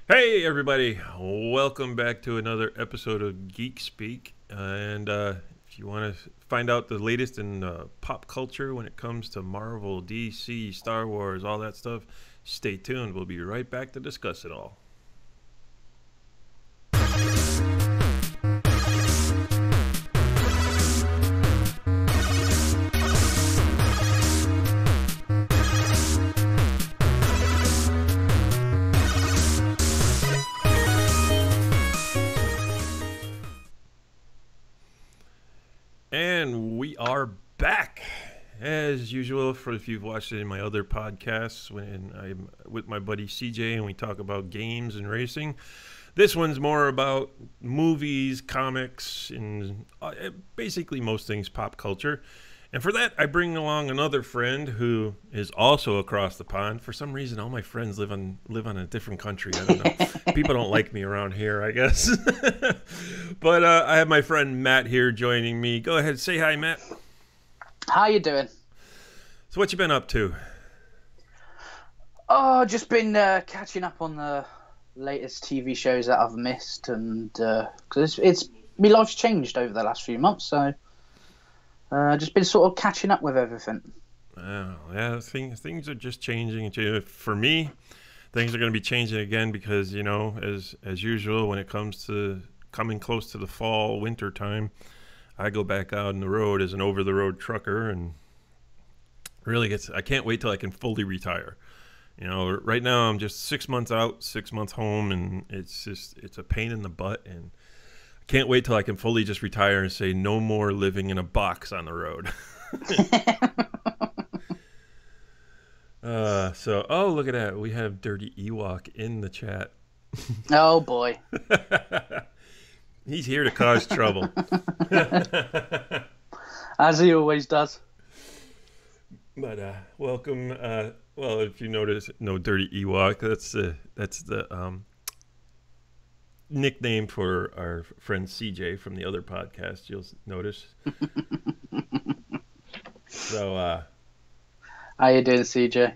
Hey everybody, welcome back to another episode of Geek Speak. If you want to find out the latest in pop culture when it comes to Marvel, DC, Star Wars, all that stuff, stay tuned. We'll be right back to discuss it all. And we are back, as usual, for if you've watched it in my other podcasts, when I'm with my buddy CJ and we talk about games and racing. This one's more about movies, comics, and basically most things pop culture. And for that, I bring along another friend who is also across the pond. For some reason, all my friends live on a different country. I don't know. People don't like me around here, I guess. But I have my friend Matt here joining me. Go ahead, say hi, Matt. How you doing? So what you been up to? Oh, just been catching up on the latest TV shows that I've missed, and because it's my life's changed over the last few months, so just been sort of catching up with everything. Oh, yeah, things are just changing. For me, things are going to be changing again because, you know, as usual, when it comes to coming close to the fall, winter time, I go back out on the road as an over-the-road trucker, and really I can't wait till I can fully retire. You know, right now I'm just 6 months out, 6 months home, and it's a pain in the butt, and I can't wait till I can fully just retire and say no more living in a box on the road. Oh, look at that. We have Dirty Ewok in the chat. Oh, boy. He's here to cause trouble. As he always does. But welcome. Well, if you know Dirty Ewok, that's the nickname for our friend CJ from the other podcast. You'll notice. So, how you doing, CJ?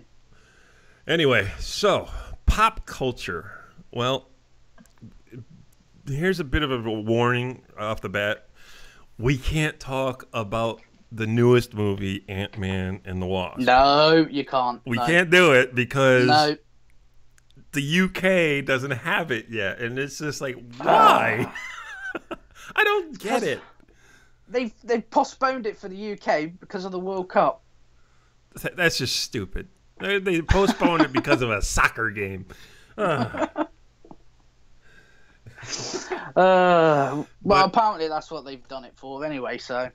Anyway, so pop culture. Well, here's a bit of a warning off the bat. We can't talk about the newest movie, Ant-Man and the Wasp. No, you can't. We can't do it because no. The UK doesn't have it yet, and it's just like, why? I don't get it. They've postponed it for the UK because of the World Cup. That's just stupid. They postponed it because of a soccer game. Well, apparently that's what they've done it for anyway, so.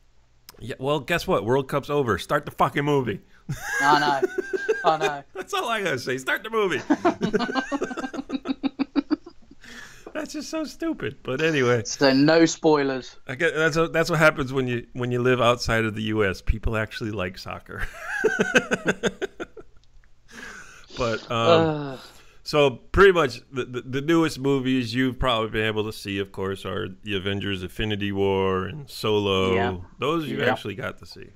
Yeah, well, guess what? World Cup's over. Start the fucking movie. I know. That's all I gotta say. Start the movie. That's just so stupid. But anyway. So no spoilers. I guess that's what happens when you live outside of the U.S. People actually like soccer. But so pretty much the newest movies you've probably been able to see, of course, are the Avengers: Infinity War and Solo. Yeah. Those you actually got to see.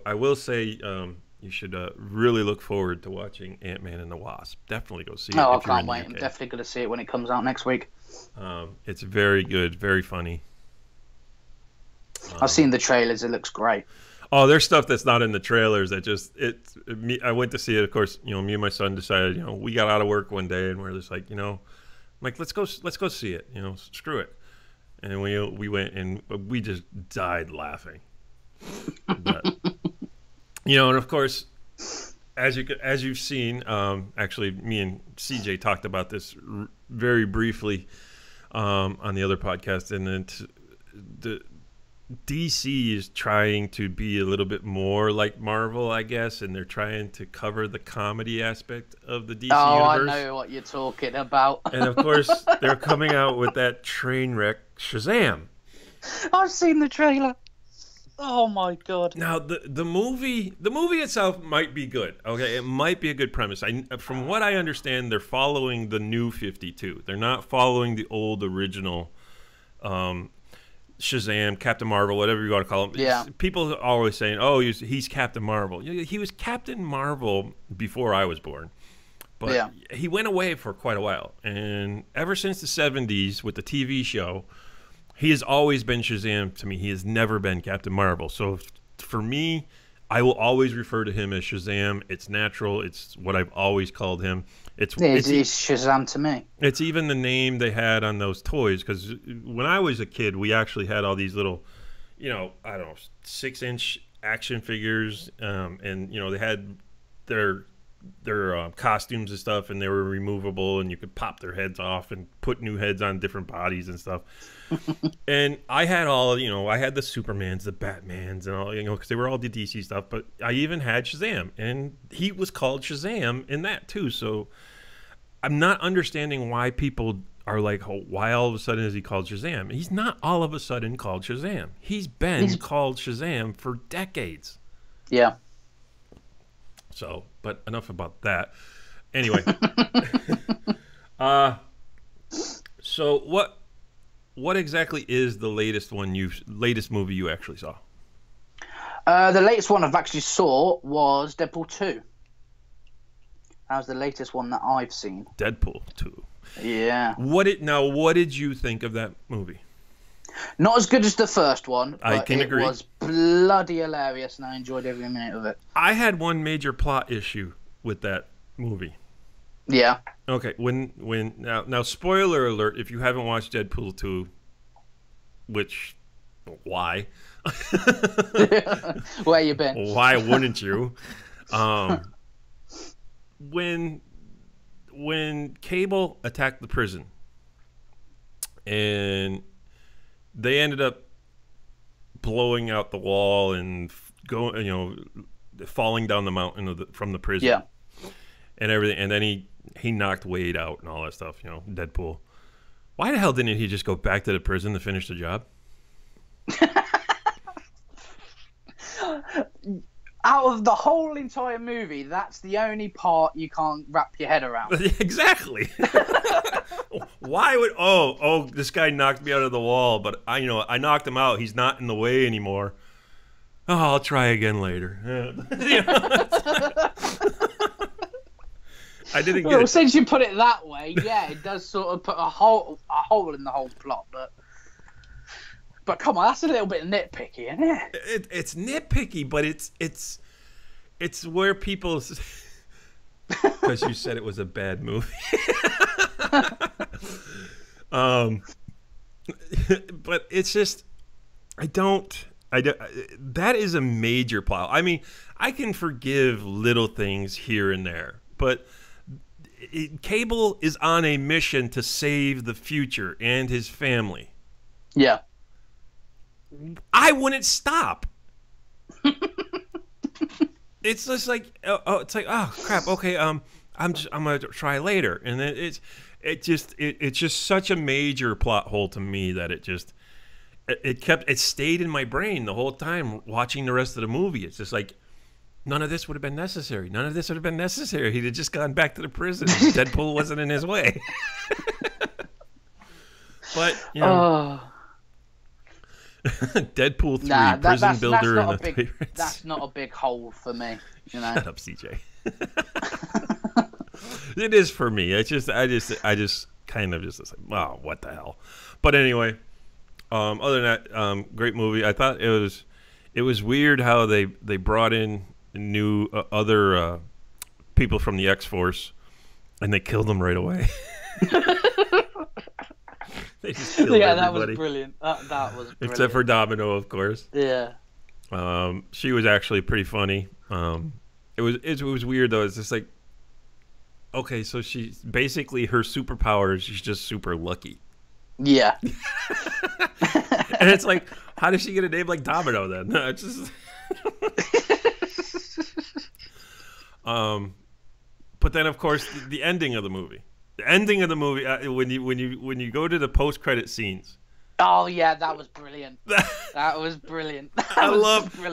I will say you should really look forward to watching Ant-Man and the Wasp. Definitely go see it. Oh, I can't wait. I'm definitely going to see it when it comes out next week. It's very good, very funny. I've seen the trailers. It looks great. Oh, there's stuff that's not in the trailers that just I went to see it. Of course, you know, me and my son decided, you know, we got out of work one day and we're just like, you know, like let's go see it. You know, screw it. And we went and we just died laughing. But, you know, and of course, as you've seen, actually, me and CJ talked about this very briefly on the other podcast, and then the DC is trying to be a little bit more like Marvel, I guess, and they're trying to cover the comedy aspect of the DC universe. I know what you're talking about. And of course, they're coming out with that train wreck Shazam. I've seen the trailer. Oh my god! Now the movie itself might be good. Okay, it might be a good premise. From what I understand, they're following the new 52. They're not following the old original. Shazam, Captain Marvel, whatever you want to call him. Yeah. People are always saying, "Oh, he's Captain Marvel." He was Captain Marvel before I was born, But Yeah. he went away for quite a while, and ever since the '70s with the TV show, he has always been Shazam to me. He has never been Captain Marvel. So for me, I will always refer to him as Shazam. It's natural. It's what I've always called him. It's Shazam to me. It's even the name they had on those toys, because when I was a kid, we actually had all these little, I don't know, 6-inch action figures, and they had their costumes and stuff, and they were removable, and you could pop their heads off and put new heads on different bodies and stuff. And I had I had the Supermans, the Batmans, and all, because they were all the DC stuff. But I even had Shazam, and he was called Shazam in that too. So I'm not understanding why people are like, why all of a sudden is he called Shazam? He's not all of a sudden called Shazam. He's been called Shazam for decades. Yeah. So, but enough about that. Anyway, so what exactly is the latest movie you actually saw? The latest one I've actually saw was Deadpool 2. That was the latest one that I've seen. Deadpool 2. Yeah. What did you think of that movie? Not as good as the first one, but I can agree. It was bloody hilarious, and I enjoyed every minute of it. I had one major plot issue with that movie. Yeah. Okay, now spoiler alert, if you haven't watched Deadpool 2, which, why? Where you been? Why wouldn't you? When Cable attacked the prison, and they ended up blowing out the wall and falling down the mountain from the prison. Yeah. And everything, and then he knocked Wade out and all that stuff. Deadpool. Why the hell didn't he just go back to the prison to finish the job? Out of the whole entire movie, that's the only part you can't wrap your head around. Exactly. Why would this guy knocked me out of the wall, but I knocked him out. He's not in the way anymore. Oh, I'll try again later. I didn't get it. Since you put it that way, yeah, it does sort of put a hole in the whole plot, but come on, that's a little bit nitpicky, isn't it? It's nitpicky, but it's where people, because you said it was a bad movie. But it's just that is a major plot. I mean, I can forgive little things here and there, but Cable is on a mission to save the future and his family. Yeah. I wouldn't stop. It's just like, it's like, oh crap. Okay, I'm gonna try later, and then it's just such a major plot hole to me that it stayed in my brain the whole time watching the rest of the movie. It's just like, none of this would have been necessary. None of this would have been necessary. He'd have just gone back to the prison. Deadpool wasn't in his way. But Deadpool 3, Prison Builder, and the Pirates. That's not a big hole for me. Shut up, CJ. It is for me. I just kind of just like, wow, what the hell. But anyway, other than that, great movie. I thought it was weird how they brought in new other people from the X-Force, and they killed them right away. They just killed everybody. That was brilliant. That was brilliant. Except for Domino, of course. Yeah. She was actually pretty funny. It was weird though. It's just like, okay, so she's basically, her superpower is she's just super lucky. Yeah. And it's like, how does she get a name like Domino then? It's just. But then of course the ending of the movie. The ending of the movie, when you go to the post-credit scenes. Oh yeah, that was brilliant. That was brilliant.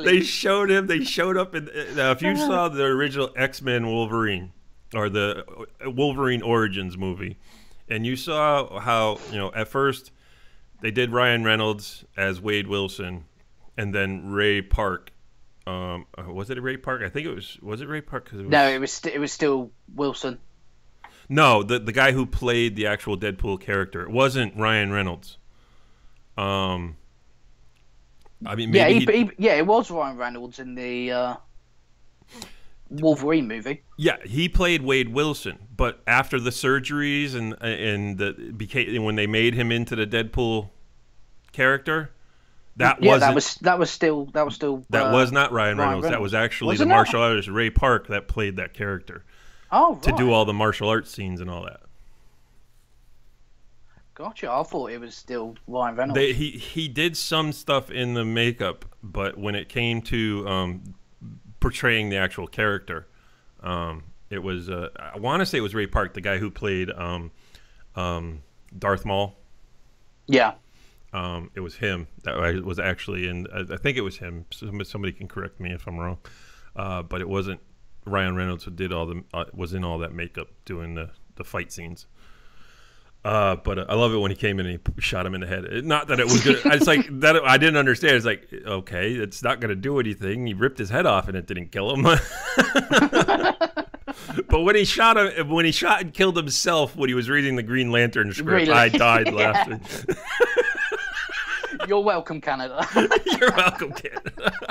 They showed him. They showed up in. Now, if you saw the original X-Men Wolverine, or the Wolverine Origins movie, and you saw how at first they did Ryan Reynolds as Wade Wilson, and then Ray Park. Was it Ray Park? I think it was. Was it Ray Park? No, it was still Wilson. No, the guy who played the actual Deadpool character. It wasn't Ryan Reynolds. I mean, Yeah, maybe it was Ryan Reynolds in the Wolverine movie. yeah, he played Wade Wilson, but after the surgeries and when they made him into the Deadpool character, that was not Ryan Reynolds. That was actually the martial artist Ray Park that played that character. Oh, right. To do all the martial arts scenes and all that. Gotcha. I thought it was still Ryan Reynolds. He did some stuff in the makeup, but when it came to portraying the actual character, it was I want to say it was Ray Park, the guy who played Darth Maul. Yeah. It was him that was actually in. I think it was him. Somebody can correct me if I'm wrong, but it wasn't Ryan Reynolds who did all the was in all that makeup doing the fight scenes. But I love it when he came in and he shot him in the head. Not that it was good. It's like that. I didn't understand. It's like, okay, it's not going to do anything. He ripped his head off and it didn't kill him. But when he shot and killed himself when he was reading the Green Lantern script, really? I died laughing. You're welcome, Canada. You're welcome, Canada.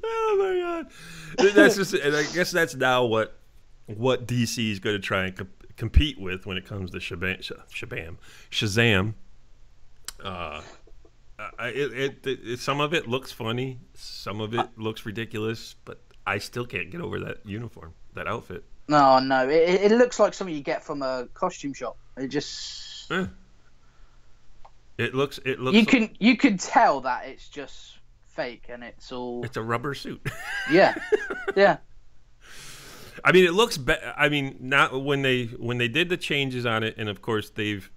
Oh my God. That's just. And I guess that's now what DC is going to try and compete with when it comes to Shazam. Some of it looks funny, some of it looks ridiculous, but I still can't get over that uniform, that outfit. No, it looks like something you get from a costume shop. It just it looks. You can tell that it's just fake and it's a rubber suit. Yeah. I mean, it looks I mean, not when they did the changes on it, and of course they've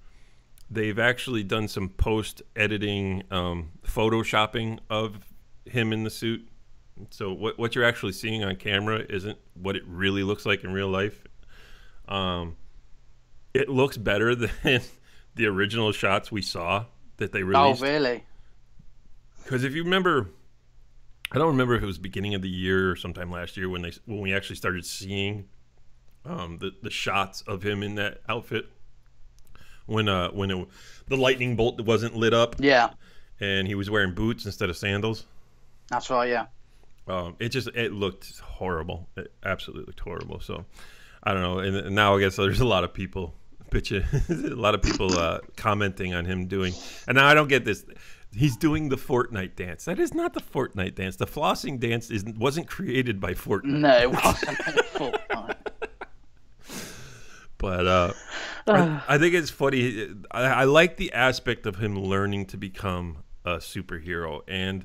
actually done some post editing, photoshopping of him in the suit. So what you're actually seeing on camera isn't what it really looks like in real life. It looks better than the original shots we saw that they released. Oh, really? Because if you remember, I don't remember if it was beginning of the year or sometime last year when we actually started seeing the shots of him in that outfit when the lightning bolt wasn't lit up. Yeah. And he was wearing boots instead of sandals. That's right. Yeah. It looked horrible. It absolutely looked horrible. So I don't know. And now I guess there's a lot of people bitching, a lot of people commenting on him doing. And now I don't get this. He's doing the Fortnite dance. That is not the Fortnite dance. The flossing dance wasn't created by Fortnite. No, it wasn't Fortnite. But I think it's funny. I like the aspect of him learning to become a superhero. And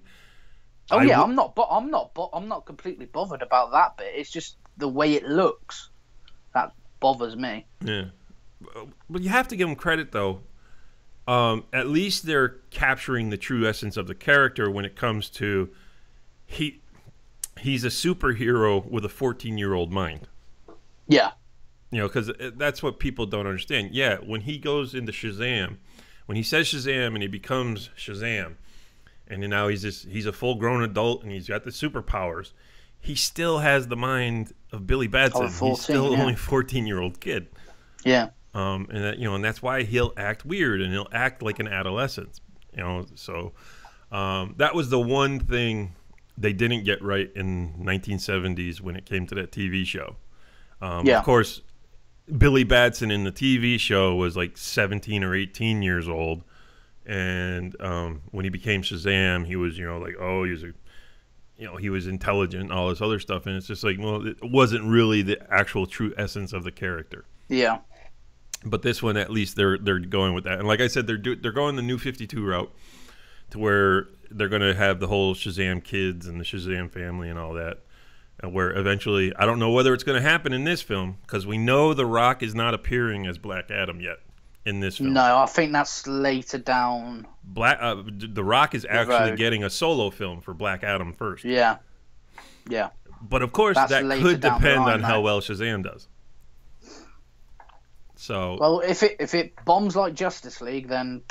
I'm not completely bothered about that bit. It's just the way it looks that bothers me. Yeah, but you have to give him credit though. At least they're capturing the true essence of the character when it comes to he's a superhero with a 14-year-old mind. Yeah. You know, because that's what people don't understand. Yeah, when he goes into Shazam, when he says Shazam and he becomes Shazam, and now he's a full-grown adult and he's got the superpowers, he still has the mind of Billy Batson. 14, he's still only a 14-year-old kid. Yeah. And that's why he'll act weird and he'll act like an adolescent. So that was the one thing they didn't get right in 1970s when it came to that TV show. Of course, Billy Batson in the TV show was like 17 or 18 years old, and when he became Shazam, he was he was intelligent and all this other stuff, and it's just like, well, it wasn't really the actual true essence of the character. Yeah. But this one, at least they're going with that, and like I said, they're going the New 52 route, to where they're going to have the whole Shazam kids and the Shazam family and all that, and where eventually, I don't know whether it's going to happen in this film, because we know The Rock is not appearing as Black Adam yet in this film. No, I think that's later down. The Rock is actually getting a solo film for Black Adam first. Yeah. But of course, that could depend on how well Shazam does. So, well, if it bombs like Justice League, then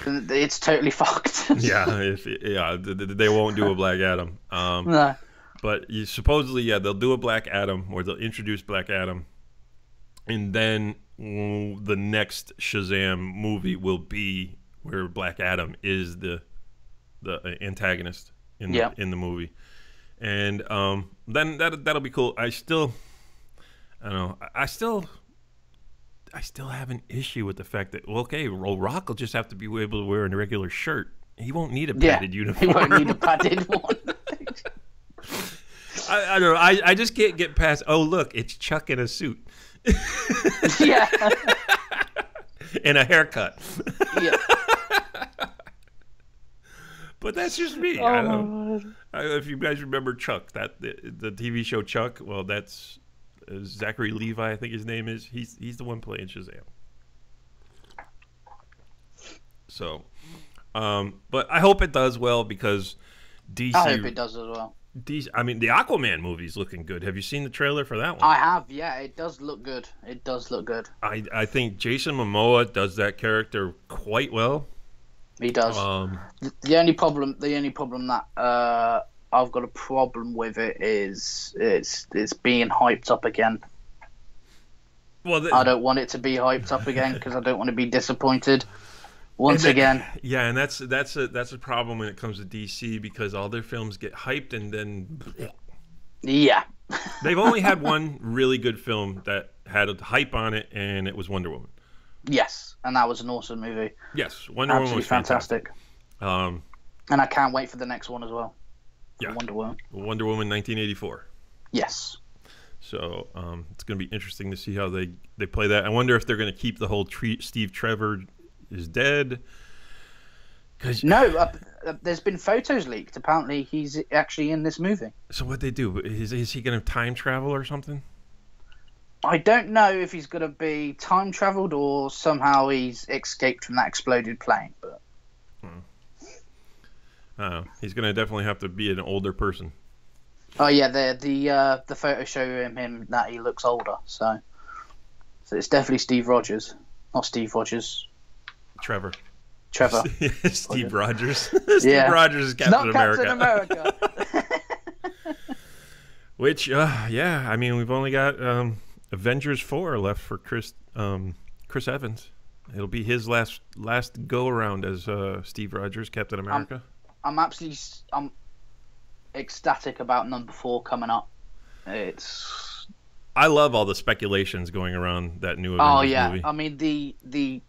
it's totally fucked. They won't do a Black Adam. No. But supposedly, yeah, they'll do a Black Adam, or they'll introduce Black Adam, and then the next Shazam movie will be where Black Adam is the antagonist in the movie, and then that'll be cool. I don't know. I still have an issue with the fact that Rock will just have to be able to wear a regular shirt. He won't need a padded uniform. He won't need a padded one. I don't know. I just can't get past. Oh, look, it's Chuck in a suit. Yeah. And a haircut. Yeah. But that's just me. I don't. If you guys remember Chuck, the TV show Chuck, well, that's Zachary Levi, I think his name is. He's the one playing Shazam. So, but I hope it does well because DC. I hope it does as well. I mean, the Aquaman movie's looking good. Have you seen the trailer for that one? I have, yeah. It does look good. It does look good. I think Jason Momoa does that character quite well. He does. The only problem that I've got a problem with it is it's being hyped up again. Well, I don't want it to be hyped up again because I don't want to be disappointed once again. Yeah, and that's a problem when it comes to DC because all their films get hyped and then. Yeah. They've only had one really good film that had a hype on it, and it was Wonder Woman. Yes, and that was an awesome movie. Yes, Wonder Woman was fantastic. And I can't wait for the next one as well. Yeah, Wonder Woman 1984. Yes. So it's going to be interesting to see how they play that. I wonder if they're going to keep the whole Steve Trevor is dead. No, there's been photos leaked. Apparently, he's actually in this movie. So what they do? Is he going to time travel or something? I don't know if he's going to be time traveled or somehow he's escaped from that exploded plane. But he's going to definitely have to be an older person. Oh yeah, the photo show him that he looks older. So it's definitely Steve Rogers, not Steve Rogers. Trevor. Steve Rogers. Steve Rogers is Captain America. Captain America. Which, I mean, we've only got Avengers 4 left for Chris Evans. It'll be his last go around as Steve Rogers, Captain America. I'm ecstatic about number 4 coming up. I love all the speculations going around that new Avengers movie. I mean the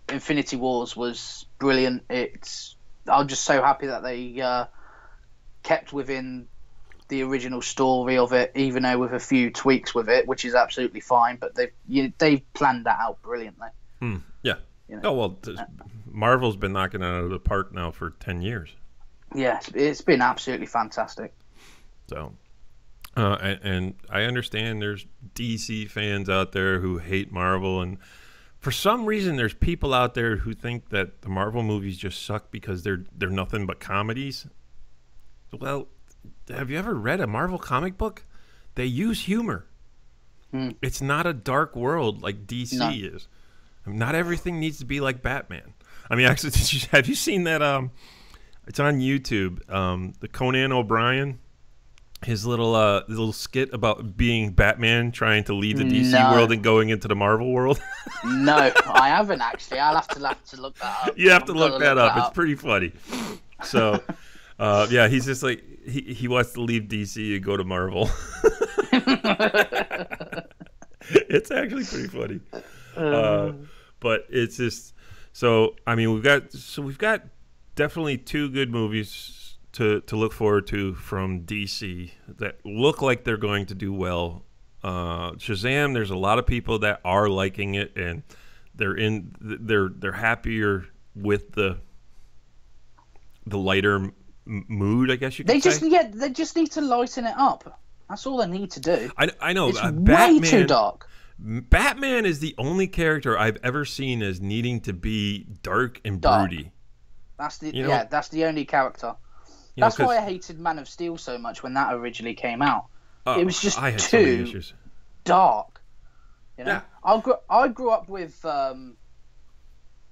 Infinity Wars was brilliant. I'm just so happy that they kept within the original story of it, even though with a few tweaks with it, which is absolutely fine. But they've planned that out brilliantly. Yeah. You know? Oh well, Marvel's been knocking it out of the park now for 10 years. Yeah, it's been absolutely fantastic. So, and I understand there's DC fans out there who hate Marvel, and for some reason there's people out there who think that the Marvel movies just suck because they're nothing but comedies. Well, have you ever read a Marvel comic book? They use humor. It's not a dark world like DC is. I mean, not everything needs to be like Batman. I mean, actually, have you seen that? It's on YouTube. The Conan O'Brien, his little skit about being Batman, trying to leave the DC world and going into the Marvel world. No, I haven't actually. I'll have to look that up. You have to look that up. It's pretty funny. So, he's just like he wants to leave DC and go to Marvel. It's actually pretty funny. But it's just so. I mean, we've got definitely 2 good movies to look forward to from DC that look like they're going to do well. Shazam, there's a lot of people that are liking it, and they're happier with the lighter mood, I guess you could say. They just need to lighten it up. That's all they need to do. I know. It's way too dark. Batman is the only character I've ever seen as needing to be dark and broody. That's the only character. That's why I hated Man of Steel so much when that originally came out. It was just too dark. You know? Yeah. I grew up with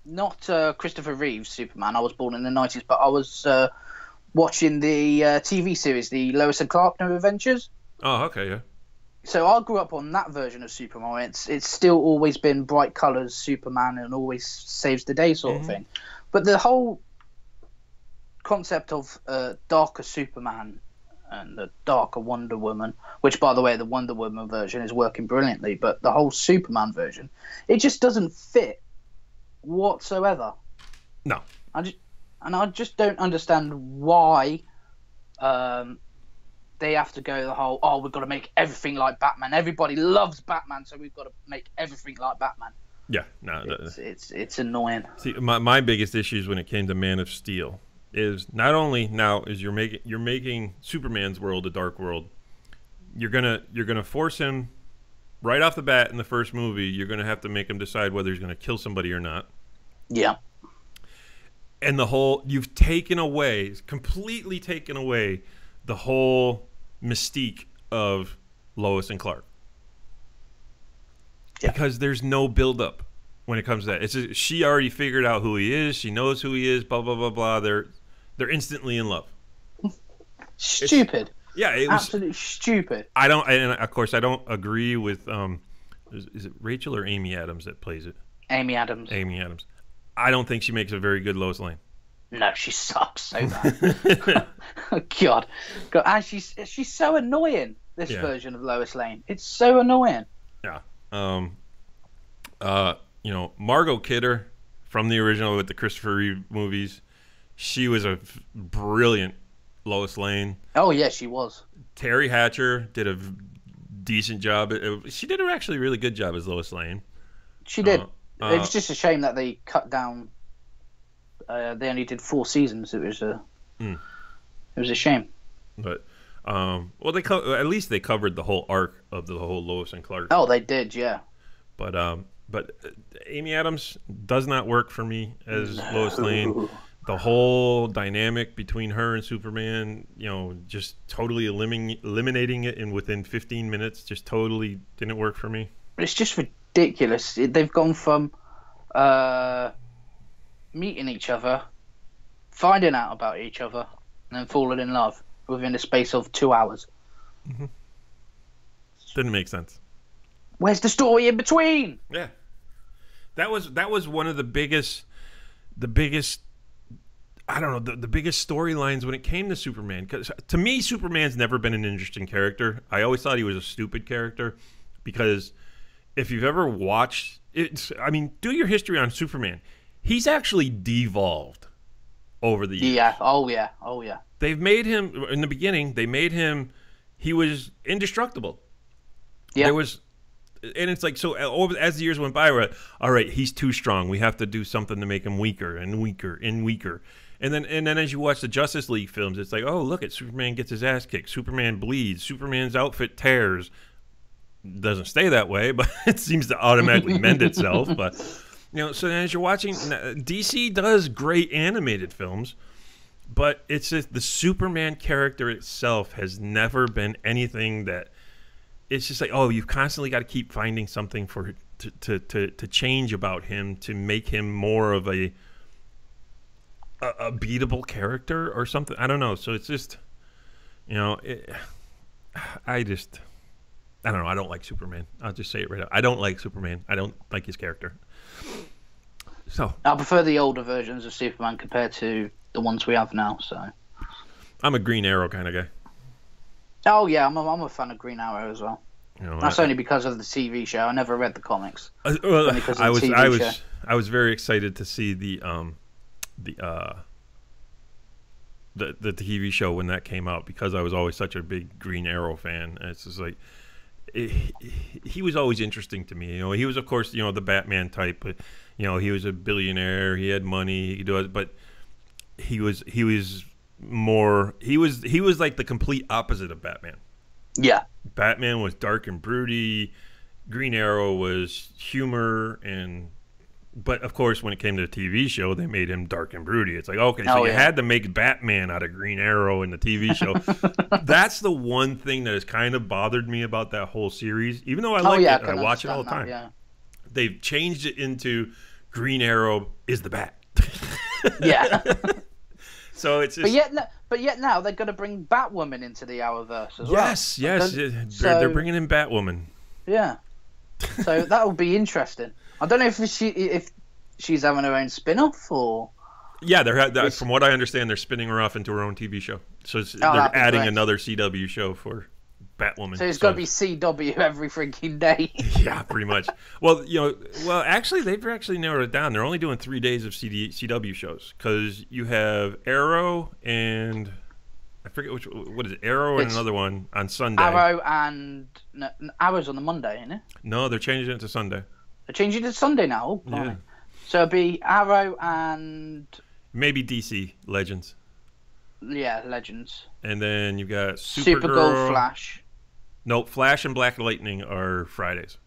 not Christopher Reeve's Superman. I was born in the 90s, but I was watching the TV series, the Lois and Clark No Adventures. Oh, okay, yeah. So I grew up on that version of Superman. It's still always been bright colours, Superman, and always saves the day sort of thing. But the whole concept of darker Superman and the darker Wonder Woman, which, by the way, the Wonder Woman version is working brilliantly, but the whole Superman version, it just doesn't fit whatsoever. No. I just don't understand why they have to go the whole, we've got to make everything like Batman. Everybody loves Batman, so we've got to make everything like Batman. Yeah, no. It's annoying. See, my biggest issues when it came to Man of Steel is not only now is you're making Superman's world a dark world. You're gonna force him right off the bat in the first movie. You're gonna have to make him decide whether he's gonna kill somebody or not. Yeah. And you've completely taken away the whole mystique of Lois and Clark. Yeah. Because there's no build-up when it comes to that. She already figured out who he is. She knows who he is, blah, blah, blah, blah. They're instantly in love. Stupid. It was absolutely stupid. And of course, I don't agree with, is it Rachel or Amy Adams that plays it? Amy Adams. Amy Adams. I don't think she makes a very good Lois Lane. No, she sucks so bad. Oh, God. And she's so annoying, this version of Lois Lane. It's so annoying. Yeah. Margot Kidder from the original with the Christopher Reeve movies, she was a brilliant Lois Lane. Oh, yeah, she was. Terry Hatcher did a decent job. She did actually a really good job as Lois Lane. She did. It's just a shame that they cut down. They only did 4 seasons. It was a shame. But at least they covered the whole arc of the whole Lois and Clark. Oh, they did, yeah. But Amy Adams does not work for me as Lois Lane. The whole dynamic between her and Superman, just totally eliminating it within 15 minutes, just totally didn't work for me. It's just ridiculous. They've gone from meeting each other, finding out about each other, and then falling in love within the space of 2 hours. Mm-hmm. Didn't make sense. Where's the story in between? Yeah, that was one of the biggest. I don't know, the biggest storylines when it came to Superman. Because to me, Superman's never been an interesting character. I always thought he was a stupid character because if you've ever watched do your history on Superman. He's actually devolved over the years. Yeah. Oh, yeah. They've made him, in the beginning, he was indestructible. Yeah. And it's like, so as the years went by, we're like, all right, he's too strong. We have to do something to make him weaker and weaker and weaker. And then as you watch the Justice League films, it's like, oh, look at Superman gets his ass kicked. Superman bleeds. Superman's outfit tears. Doesn't stay that way, but it seems to automatically mend itself. But so as you're watching, DC does great animated films, but it's just the Superman character itself has never been anything that. It's just like, oh, you've constantly got to keep finding something to change about him to make him more of a beatable character or something. I don't know. So it's just, I don't know. I don't like Superman. I'll just say it right out. I don't like Superman. I don't like his character. So I prefer the older versions of Superman compared to the ones we have now. So I'm a Green Arrow kind of guy. Oh yeah, I'm a fan of Green Arrow as well. That's only because of the TV show. I never read the comics. I was very excited to see the TV show when that came out because I was always such a big Green Arrow fan. And it's just like he was always interesting to me. He was of course the Batman type, but he was a billionaire. He had money. He could do it, but he was like the complete opposite of Batman. Yeah. Batman was dark and broody. Green Arrow was humor but of course when it came to the TV show they made him dark and broody. It's like, okay, so you had to make Batman out of Green Arrow in the TV show. That's the one thing that has kind of bothered me about that whole series. Even though I like it and I watch it all the time. Yeah. They've changed it into Green Arrow is the Bat. Yeah. So it's But just yet now they're going to bring Batwoman into the Arrowverse as well. yes, they're bringing in Batwoman. Yeah. So that will be interesting. I don't know if she's having her own spin-off or. Yeah, from what I understand, they're spinning her off into her own TV show. So they're adding another CW show for Batwoman. So it's got to be CW every freaking day. Yeah, pretty much. Well, actually, they've actually narrowed it down. They're only doing 3 days of CW shows because you have Arrow and I forget what is it? Arrow and another one on Sunday. Arrow's on the Monday, isn't it? No, they're changing it to Sunday. They're changing it to Sunday now. Oh, yeah. So it'll be Arrow and maybe DC Legends. Yeah, Legends. And then you've got Supergirl, Flash. No, Flash and Black Lightning are Fridays.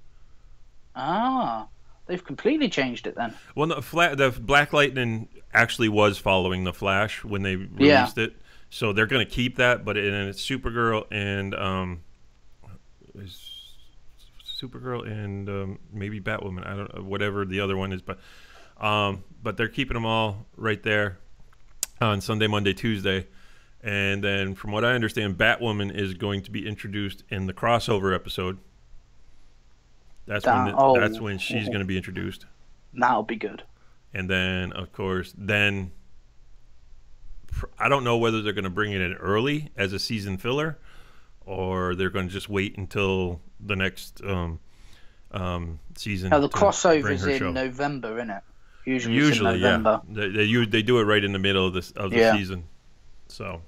Ah, they've completely changed it then. Well, the Black Lightning actually was following the Flash when they released it, so they're going to keep that. But it's Supergirl and maybe Batwoman. I don't know, whatever the other one is, but they're keeping them all right there on Sunday, Monday, Tuesday. And then, from what I understand, Batwoman is going to be introduced in the crossover episode. That's when she's going to be introduced. That'll be good. And then, of course, I don't know whether they're going to bring it in early as a season filler, or they're going to just wait until the next season. Now the crossover's in November, isn't it? Usually, yeah. They do it right in the middle of the season. So,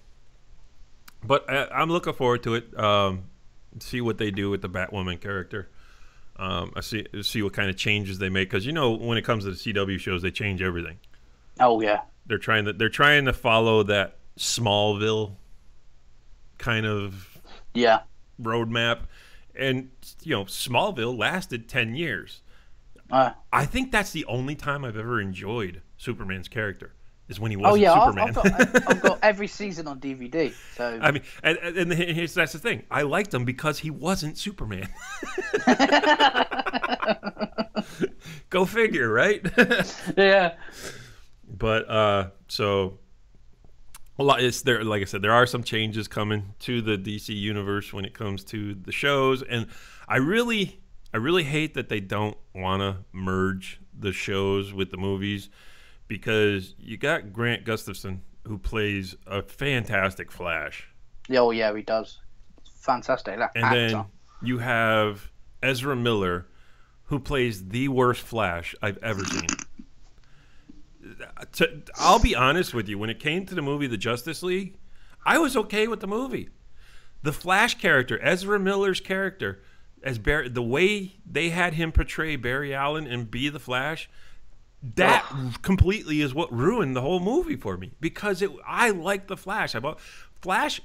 but I'm looking forward to it. See what they do with the Batwoman character. I see what kind of changes they make because when it comes to the CW shows, they change everything. Oh yeah, they're trying to follow that Smallville kind of roadmap, and Smallville lasted 10 years. I think that's the only time I've ever enjoyed Superman's character. Is when he wasn't Superman. I've got every season on DVD. So I mean, and that's the thing. I liked him because he wasn't Superman. Go figure, right? Yeah. But so a lot. It's there. Like I said, there are some changes coming to the DC universe when it comes to the shows, and I really hate that they don't want to merge the shows with the movies. Because you got Grant Gustafson, who plays a fantastic Flash. Oh, yeah, he does. Fantastic. That actor. Then you have Ezra Miller, who plays the worst Flash I've ever seen. I'll be honest with you. When it came to the movie The Justice League, I was okay with the movie. The Flash character, Ezra Miller's character, the way they had him portray Barry Allen and be the Flash... That completely is what ruined the whole movie for me because I like the Flash. Flash.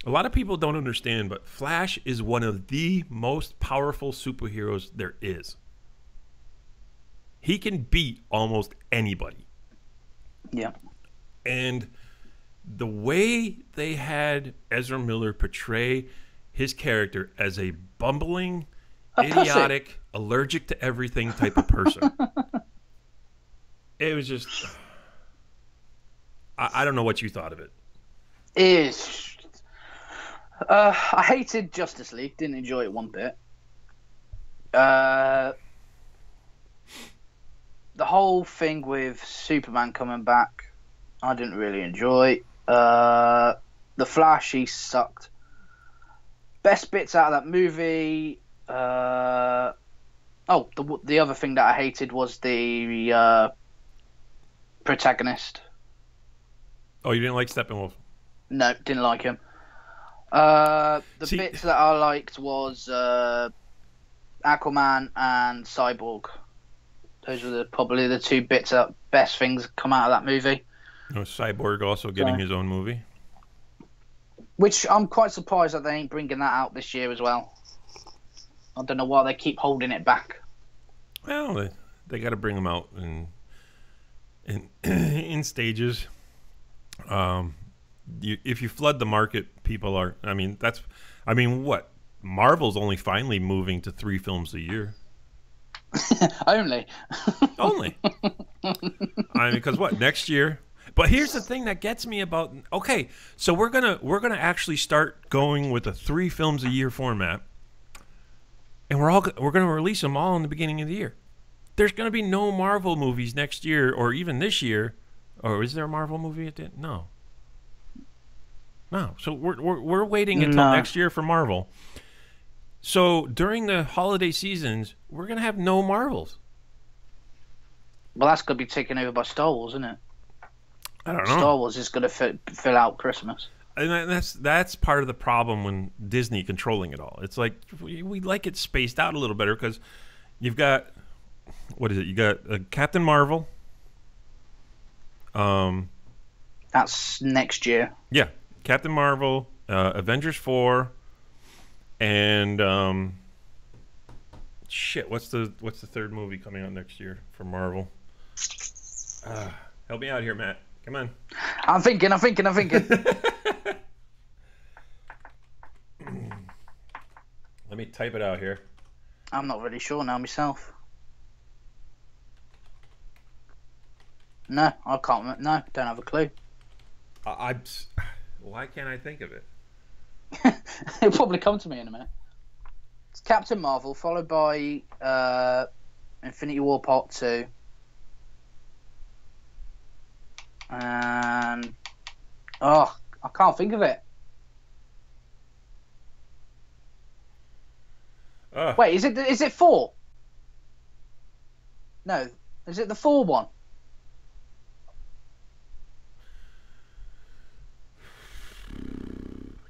A lot of people don't understand, but Flash is one of the most powerful superheroes there is. He can beat almost anybody. Yeah. And the way they had Ezra Miller portray his character as a bumbling, idiotic, allergic to everything type of person. It was just... I don't know what you thought of it. I hated Justice League. Didn't enjoy it one bit. The whole thing with Superman coming back, I didn't really enjoy. The Flash, he sucked. Best bits out of that movie... the other thing that I hated was the... protagonist. Oh, you didn't like Steppenwolf? No, didn't like him. Bits that I liked was Aquaman and Cyborg. Those were probably the two best things come out of that movie. Cyborg also getting his own movie. Which I'm quite surprised that they ain't bringing that out this year as well. I don't know why they keep holding it back. Well, they got to bring them out in stages. If you flood the market, people are. What? Marvel's only finally moving to 3 films a year. Only. Because what? Next year, But here's the thing that gets me about. Okay, so we're gonna actually start going with a 3 films a year format, and we're gonna release them all in the beginning of the year. There's gonna be no Marvel movies next year, or even this year. Or is there a Marvel movie at the end? No. No. So we're waiting until next year for Marvel. So during the holiday seasons, we're gonna have no Marvels. Well, that's going to be taken over by Star Wars, isn't it? I don't know. Star Wars is going to fill out Christmas. And that's part of the problem when Disney controlling it all. It's like we like it spaced out a little better because you've got, what is it? You got Captain Marvel. That's next year. Yeah, Captain Marvel, Avengers 4, and shit. What's the third movie coming out next year for Marvel? Help me out here, Matt. Come on. I'm thinking. Let me type it out here. I'm not really sure now myself. No, I can't. No, don't have a clue. Why can't I think of it? It'll probably come to me in a minute. It's Captain Marvel, followed by Infinity War Part 2. And I can't think of it. Wait, is it 4? No, is it the 4 one?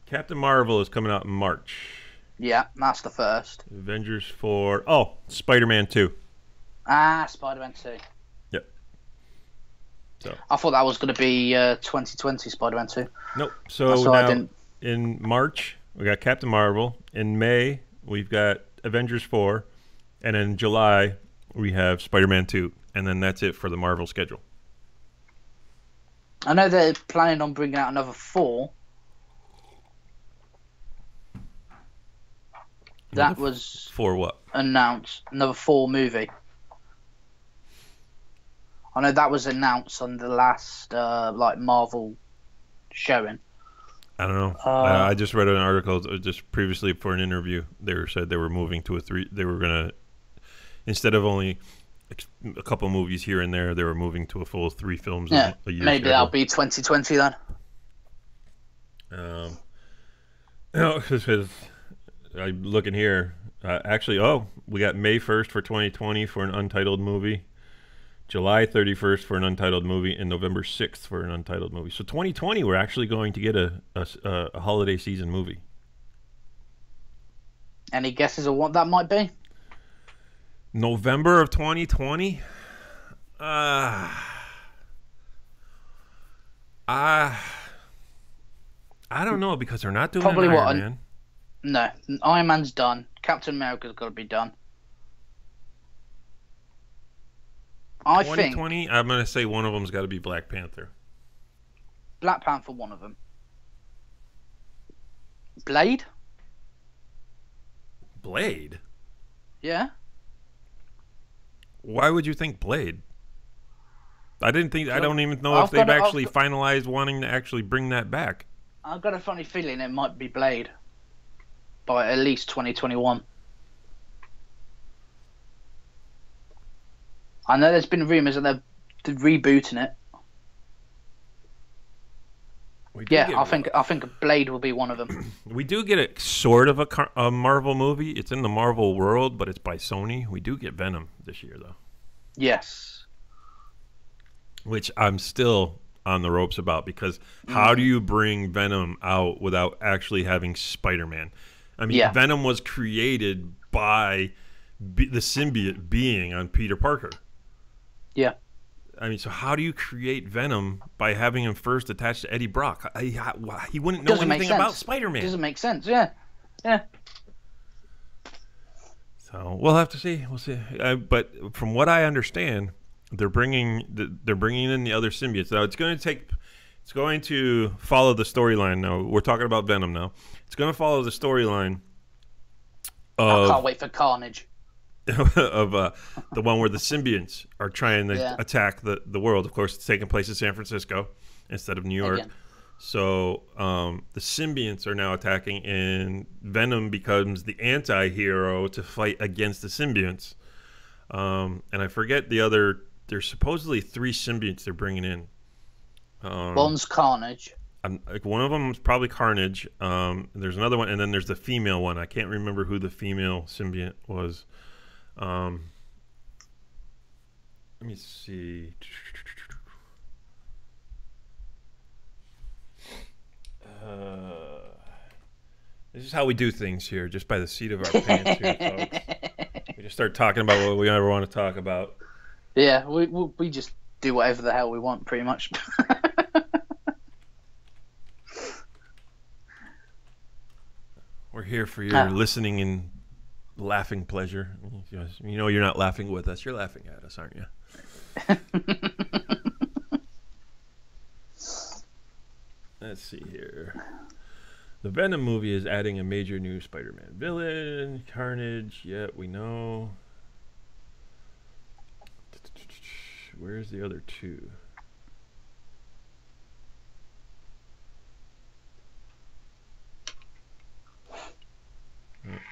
Captain Marvel is coming out in March. Yeah, that's the first. Avengers 4. Oh, Spider-Man 2. Spider-Man 2. Yep. So I thought that was going to be 2020 Spider-Man 2. Nope. So now in March, we got Captain Marvel. In May, we've got Avengers 4. And in July, we have Spider-Man 2. And then that's it for the Marvel schedule. I know they're planning on bringing out another 4. That was for what? Announced. Another 4 movie. I know that was announced on the last Marvel showing. I don't know. I just read an article just previously for an interview. They said they were moving to a 3. They were gonna, instead of only a couple movies here and there, they were moving to a full 3 films a year. Maybe that'll be 2020 then. No, because I'm looking here. Actually, we got May 1st for 2020 for an untitled movie, July 31st for an untitled movie, and November 6th for an untitled movie. So 2020, we're actually going to get a holiday season movie. Any guesses of what that might be? November of 2020? I don't know, because they're not doing Probably Iron Man. No, Iron Man's done. Captain America's got to be done. I think 2020, I'm going to say one of them's got to be Black Panther. Black Panther, one of them. Blade? Blade? Yeah. Why would you think Blade? I don't even know if they've actually finalized wanting to actually bring that back. I've got a funny feeling it might be Blade by at least 2021. I know there's been rumours that they're rebooting it. I think Blade will be one of them. We do get a sort of a Marvel movie. It's in the Marvel world, but it's by Sony. We do get Venom this year, though. Yes. Which I'm still on the ropes about, because how do you bring Venom out without actually having Spider-Man? I mean, Venom was created by the symbiote being on Peter Parker. Yeah. I mean, so how do you create Venom by having him first attached to Eddie Brock? He wouldn't know anything about Spider-Man. Doesn't make sense. Yeah. So we'll have to see. We'll see. But from what I understand, they're bringing in the other symbiotes. Now it's going to follow the storyline. Now we're talking about Venom now. It's going to follow the storyline. I can't wait for Carnage. of the one where the symbionts are trying to Yeah. attack the world. Of course, it's taking place in San Francisco instead of New York. Again. So the symbionts are now attacking, and Venom becomes the anti-hero to fight against the symbionts. And I forget the other. There's supposedly 3 symbionts they're bringing in. One's Carnage. Like one of them is probably Carnage. There's another one, and then there's the female one. I can't remember who the female symbiont was. Let me see. This is how we do things here, just by the seat of our pants here, folks. We just start talking about what we ever want to talk about. Yeah, we just do whatever the hell we want, pretty much. We're here for your listening and laughing pleasure. You know you're not laughing with us. You're laughing at us, aren't you? Let's see here. The Venom movie is adding a major new Spider-Man villain, Carnage. Yeah, we know. Where's the other 2?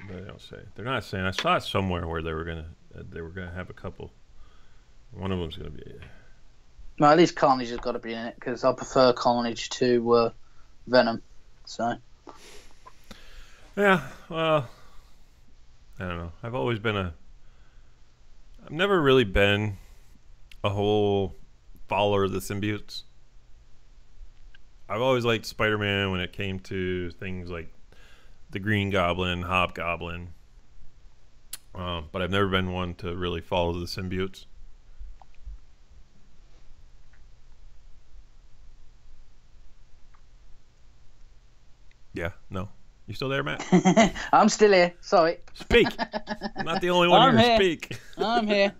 They don't say. They're not saying. I saw it somewhere where they were gonna have a couple. One of them's gonna be. Well, at least Carnage has got to be in it because I prefer Carnage to Venom. So. Yeah. Well, I don't know. I've never really been a whole follower of the symbiotes. I've always liked Spider-Man when it came to things like the Green Goblin, Hobgoblin, but I've never been one to really follow the symbiotes. Yeah, no. You still there, Matt? I'm still here. Sorry. Speak. I'm not the only one I'm here. here. Speak. I'm here.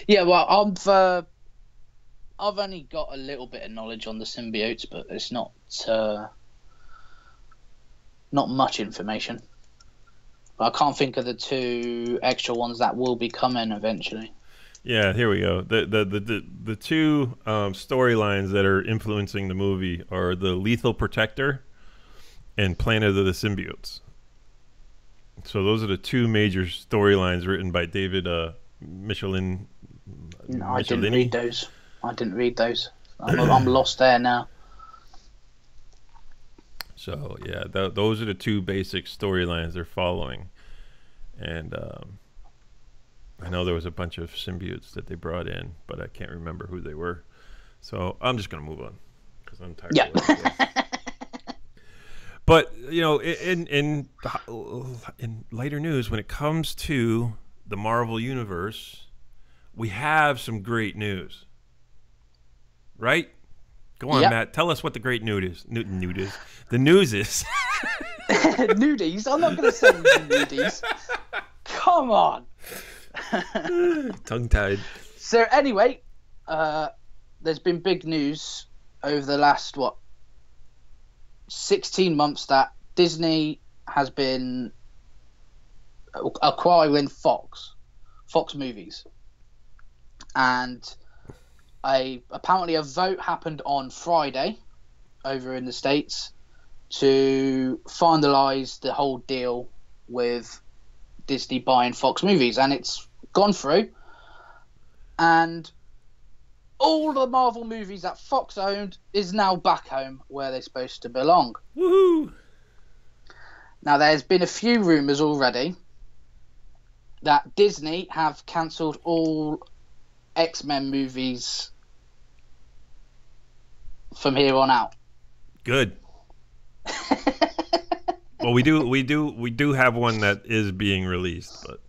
Yeah, well, I've only got a little bit of knowledge on the symbiotes, but it's not much information. But I can't think of the 2 extra ones that will be coming eventually. Yeah, here we go. The 2 storylines that are influencing the movie are the Lethal Protector and Planet of the Symbiotes. So those are the 2 major storylines written by David Michelin. No, I didn't read those. I'm lost there now. So yeah, those are the 2 basic storylines they're following, and I know there was a bunch of symbiotes that they brought in, but I can't remember who they were. So I'm just gonna move on because I'm tired. Yeah. But you know, in lighter news, when it comes to the Marvel Universe, we have some great news, right? Go on, Yep. Matt. Tell us what the great news is. The news is. Nudies? I'm not going to say nudies. Come on. Tongue-tied. So anyway, there's been big news over the last 16 months that Disney has been acquiring Fox Movies, and apparently a vote happened on Friday over in the States to finalize the whole deal with Disney buying Fox Movies, and it's gone through, and all the Marvel movies that Fox owned is now back home where they're supposed to belong. Woohoo! Now, there's been a few rumours already that Disney have cancelled all X-Men movies from here on out. Good. Well, we do have one that is being released, but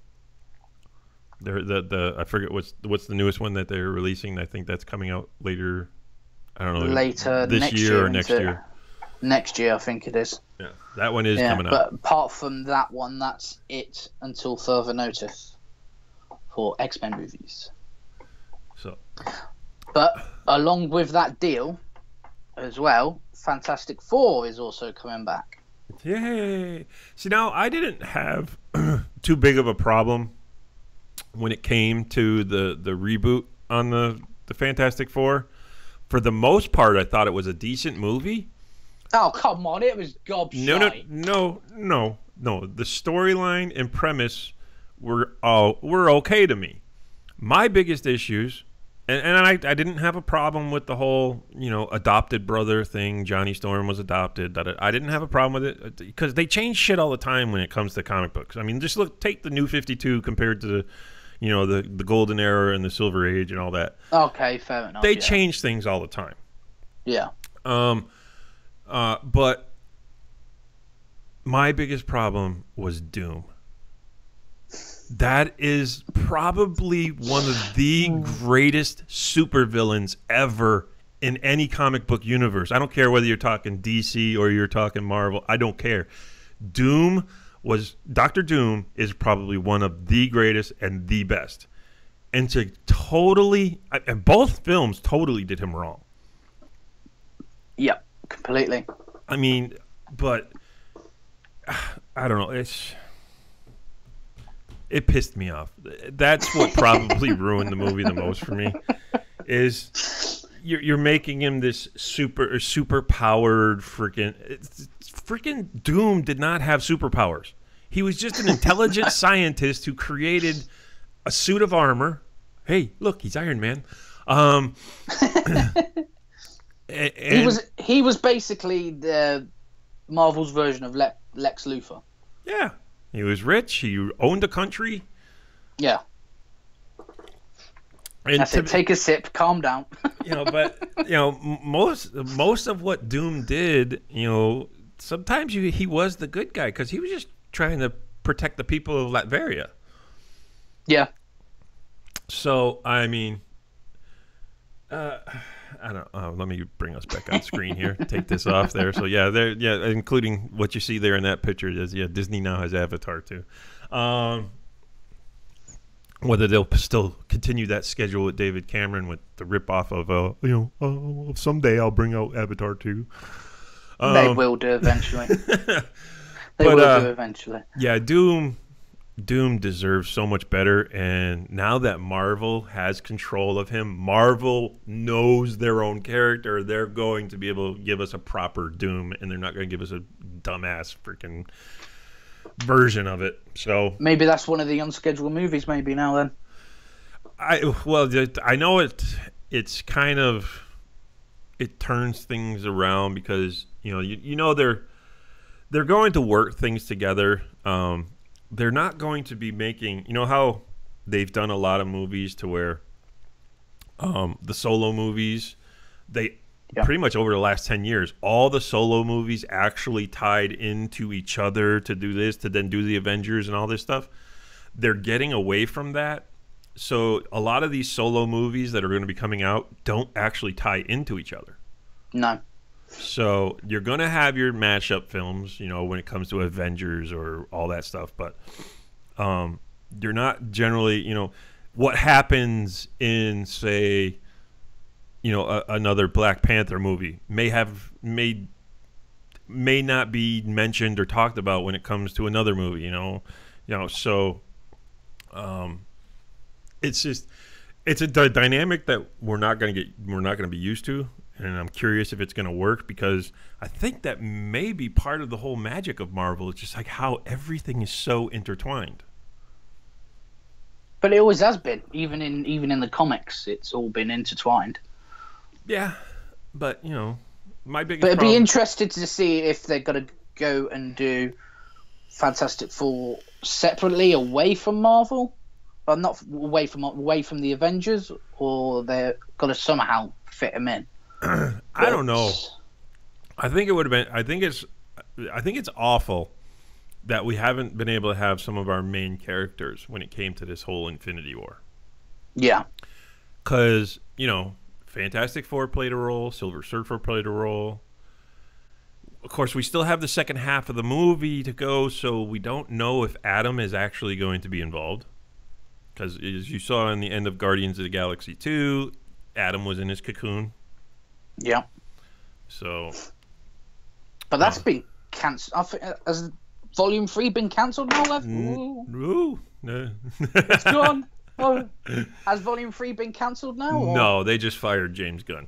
I forget what's the newest one that they're releasing. I think that's coming out later. I don't know. Later this next year or next year. Next year, I think it is. Yeah, that one is coming out. But apart from that one, that's it until further notice for X-Men movies. So, but along with that deal as well, Fantastic Four is also coming back. Yay! See, now I didn't have too big of a problem when it came to the reboot on the Fantastic Four. For the most part, I thought it was a decent movie. Oh, come on, it was No, no, gobshite. no, no, no. The storyline and premise were okay to me. My biggest issues, and I didn't have a problem with the whole, adopted brother thing. Johnny Storm was adopted. I didn't have a problem with it because they change shit all the time when it comes to comic books. I mean, just take the New 52 compared to the Golden Era and the Silver Age and all that. Okay, fair enough. They change things all the time. Yeah. But my biggest problem was Doom. That is probably one of the greatest supervillains ever in any comic book universe. I don't care whether you're talking DC or you're talking Marvel. I don't care. Dr. Doom is probably one of the greatest and the best. And and both films totally did him wrong. Yep, completely. I mean, but I don't know. It pissed me off. That's what probably ruined the movie the most for me. Is you're making him this super powered freaking Doom did not have superpowers. He was just an intelligent scientist who created a suit of armor. Hey, look, he's Iron Man. He was basically the Marvel's version of Lex Luthor. Yeah, he was rich. He owned a country. Yeah. And That's it. Take a sip. Calm down. Most of what Doom did, sometimes he was the good guy because he was just trying to protect the people of Latveria. Yeah. So I mean, I don't. Let me bring us back on screen here. Take this off there. So including what you see there in that picture is Disney now has Avatar too. Whether they'll still continue that schedule with David Cameron with the ripoff of someday I'll bring out Avatar 2. They will do eventually. They will do eventually. Yeah, Doom deserves so much better, and now that Marvel has control of him, Marvel knows their own character. They're going to be able to give us a proper Doom, and they're not going to give us a dumbass freaking version of it. So maybe that's one of the unscheduled movies. Maybe now then. I know it's kind of, it turns things around because they're going to work things together. They're not going to be making, how they've done a lot of movies to where the solo movies, pretty much over the last 10 years, all the solo movies actually tied into each other to do this, to then do the Avengers and all this stuff. They're getting away from that. So a lot of these solo movies that are going to be coming out don't actually tie into each other. No. So you're going to have your mashup films, when it comes to Avengers or all that stuff. But you're not generally, what happens in, say, another Black Panther movie may not be mentioned or talked about when it comes to another movie, so it's a dynamic that we're not going to be used to, and I'm curious if it's going to work because I think that may be part of the whole magic of Marvel. It's just like how everything is so intertwined. But it always has been, even in the comics, it's all been intertwined. Yeah, but my biggest. But I'd be interested to see if they're going to go and do Fantastic Four separately, away from Marvel, but not away from the Avengers, or they're going to somehow fit them in. I don't know. I think it would have been. I think it's awful that we haven't been able to have some of our main characters when it came to this whole Infinity War. Yeah, because Fantastic Four played a role. Silver Surfer played a role. Of course, we still have the second half of the movie to go, so we don't know if Adam is actually going to be involved. Because as you saw in the end of Guardians of the Galaxy 2, Adam was in his cocoon. Yeah. So. But that's been cancelled. Has Volume 3 been cancelled now, Lev? Ooh, no. It's gone. Oh, has Volume 3 been cancelled now? Or? No, they just fired James Gunn.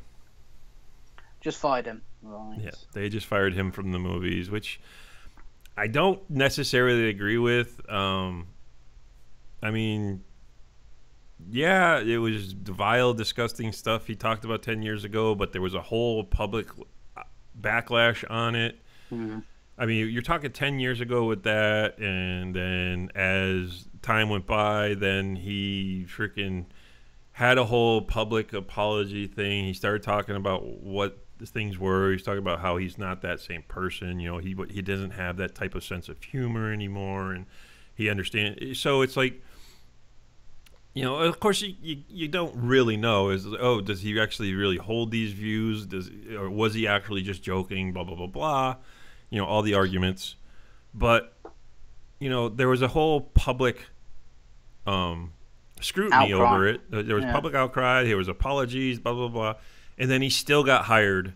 Just fired him. Right. Yeah, they just fired him from the movies, which I don't necessarily agree with. I mean, yeah, it was vile, disgusting stuff he talked about 10 years ago, but there was a whole public backlash on it. Mm. I mean, you're talking 10 years ago with that, and then as time went by, then he freaking had a whole public apology thing. He started talking about what the things were. He's talking about how he's not that same person. You know, he doesn't have that type of sense of humor anymore, and he understands. So it's like, you know, of course, you don't really know. Does he actually really hold these views? Or was he actually just joking? Blah, blah, blah, blah. You know, all the arguments. But, you know, there was a whole public scrutiny outcry. over it. There was public outcry. There was apologies, blah, blah, blah. And then he still got hired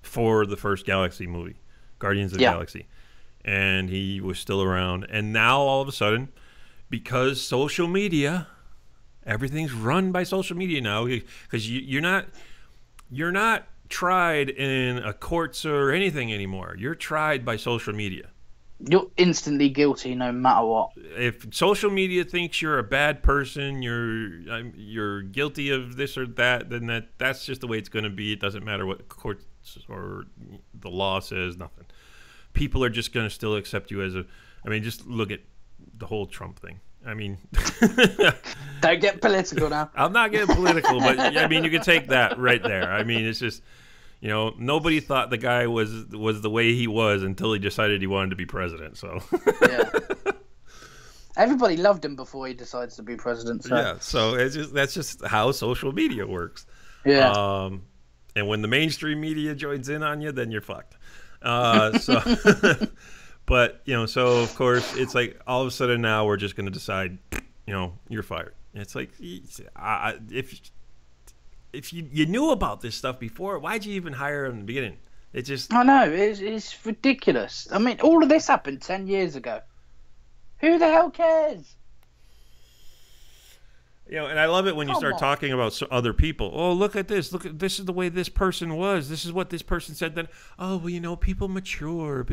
for the first Galaxy movie, Guardians of the Galaxy. And he was still around. And now, all of a sudden, because social media... Everything's run by social media now, because you're not tried in a courts or anything anymore. You're tried by social media. You're instantly guilty no matter what. If social media thinks you're a bad person, you're guilty of this or that, then that's just the way it's going to be. It doesn't matter what courts or the law says, nothing. People are just going to still accept you as a... I mean, just look at the whole Trump thing. I mean, don't get political now. I'm not getting political, but I mean, you can take that right there. I mean, it's just, you know, nobody thought the guy was the way he was until he decided he wanted to be president. So yeah, everybody loved him before he decides to be president. So. Yeah, so that's just how social media works. Yeah, and when the mainstream media joins in on you, then you're fucked. But, you know, so, of course, it's like all of a sudden now we're just going to decide, you know, you're fired. It's like, if you knew about this stuff before, why'd you even hire him in the beginning? It just... I know, it's ridiculous. I mean, all of this happened 10 years ago. Who the hell cares? You know, and I love it when you start talking about other people. Oh, look at this. Look at this is the way this person was. This is what this person said. Then, oh, well, you know, people mature.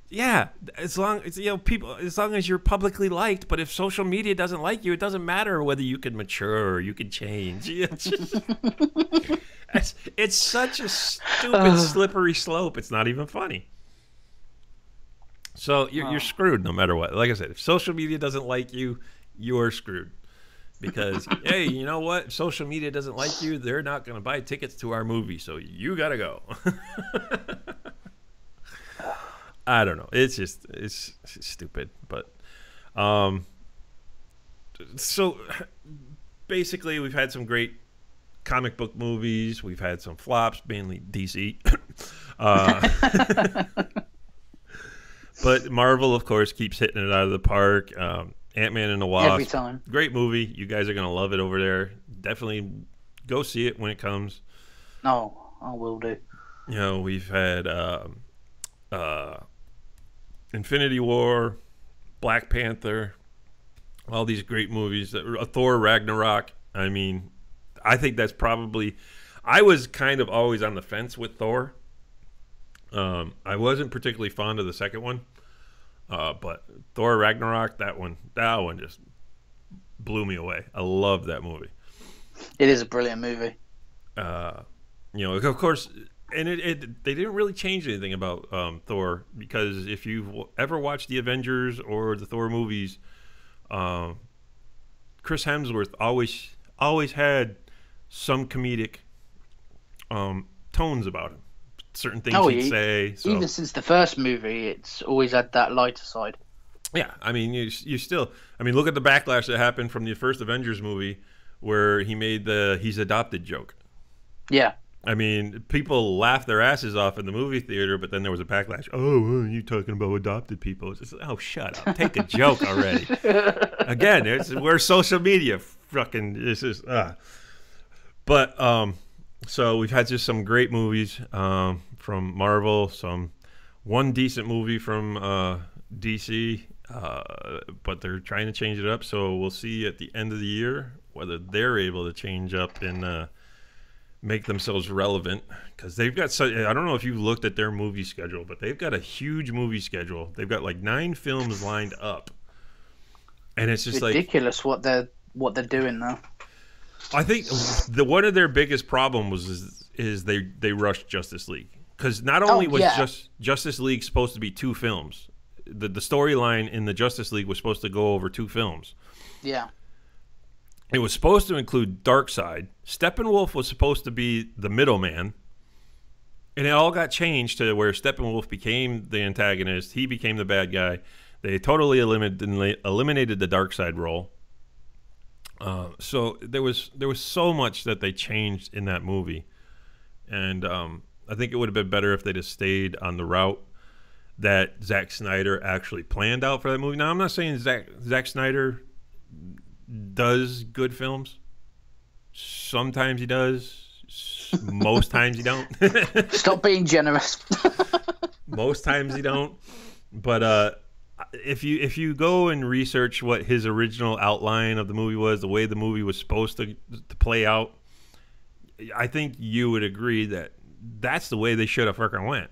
Yeah, as long as as long as you're publicly liked. But if social media doesn't like you, it doesn't matter whether you can mature or you can change. It's such a stupid, slippery slope. It's not even funny. So you're screwed no matter what. Like I said, if social media doesn't like you, you're screwed. Because, hey, you know what? If social media doesn't like you, they're not going to buy tickets to our movie, so you got to go. I don't know. It's stupid. But, so, basically, we've had some great comic book movies. We've had some flops, mainly DC. But Marvel, of course, keeps hitting it out of the park. Ant-Man and the Wasp. Every time. Great movie. You guys are going to love it over there. Definitely go see it when it comes. No, I will do. You know, we've had Infinity War, Black Panther, all these great movies. Thor Ragnarok. I mean, I think that's probably... I was kind of always on the fence with Thor. I wasn't particularly fond of the second one. But Thor Ragnarok, that one just blew me away. I love that movie. It is a brilliant movie. You know, of course, and they didn't really change anything about Thor, because if you've ever watched the Avengers or the Thor movies, Chris Hemsworth always had some comedic tones tones about him. Certain things he'd say. So. Even since the first movie, it's always had that lighter side. Yeah, I mean, you still... I mean, look at the backlash that happened from the first Avengers movie where he made the he's adopted joke. Yeah. I mean, people laughed their asses off in the movie theater, but then there was a backlash. Oh, you talking about adopted people? It's just, oh, shut up. Take a joke already. Again, we're social media. Fucking... This is... But... So we've had just some great movies from Marvel, some one decent movie from DC, but they're trying to change it up. So we'll see at the end of the year whether they're able to change up and make themselves relevant, because they've got such, I don't know if you've looked at their movie schedule, but they've got a huge movie schedule. They've got like 9 films lined up, and it's just ridiculous what they're doing now. I think one of their biggest problem is they rushed Justice League, because not only was Justice League supposed to be 2 films, the storyline in the Justice League was supposed to go over 2 films. Yeah. It was supposed to include Darkseid. Steppenwolf was supposed to be the middleman, and it all got changed to where Steppenwolf became the antagonist. He became the bad guy. They totally eliminated the Darkseid role. So there was so much that they changed in that movie, and I think it would have been better if they just stayed on the route that Zack Snyder actually planned out for that movie. Now, I'm not saying Zack Snyder does good films. Sometimes he does. Most times he don't. Stop being generous. Most times he don't. But if you go and research what his original outline of the movie was, the way the movie was supposed to play out, I think you would agree that that's the way they should have fucking went.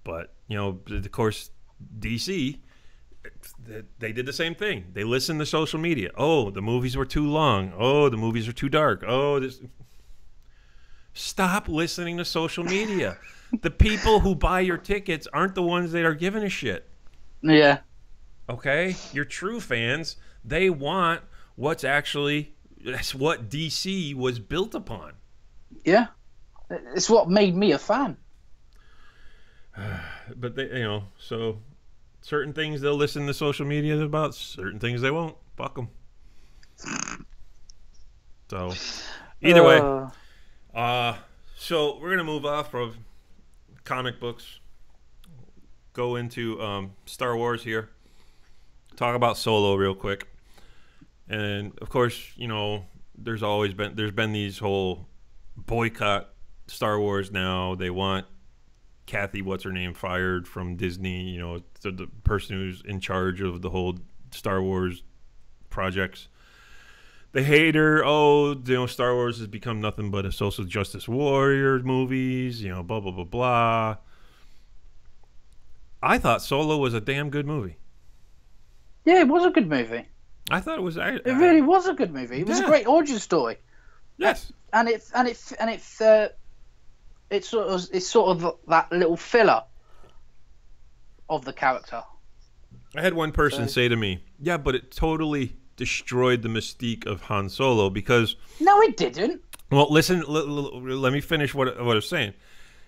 But, of course, DC, they did the same thing. They listened to social media. Oh, the movies were too long. Oh, the movies are too dark. Oh, this. Stop listening to social media. The people who buy your tickets aren't the ones that are giving a shit. Yeah. Okay? Your true fans, they want that's what DC was built upon. Yeah. It's what made me a fan. But they, so certain things they'll listen to social media about, certain things they won't. Fuck them. So, either way. So we're gonna move off of comic books, go into Star Wars here. Talk about Solo real quick, and of course, there's been these whole boycott Star Wars now. They want Kathy, what's her name, fired from Disney, the person who's in charge of the whole Star Wars projects. They hate her. Star Wars has become nothing but a social justice warrior movies, blah, blah, blah, blah. I thought Solo was a damn good movie. Yeah, it was a good movie. I thought it was. It really was a good movie. It was a great origin story. Yes. And it's sort of that little filler of the character. I had one person say to me, "Yeah, but it totally destroyed the mystique of Han Solo because." No, it didn't. Well, listen. Let me finish what I was saying.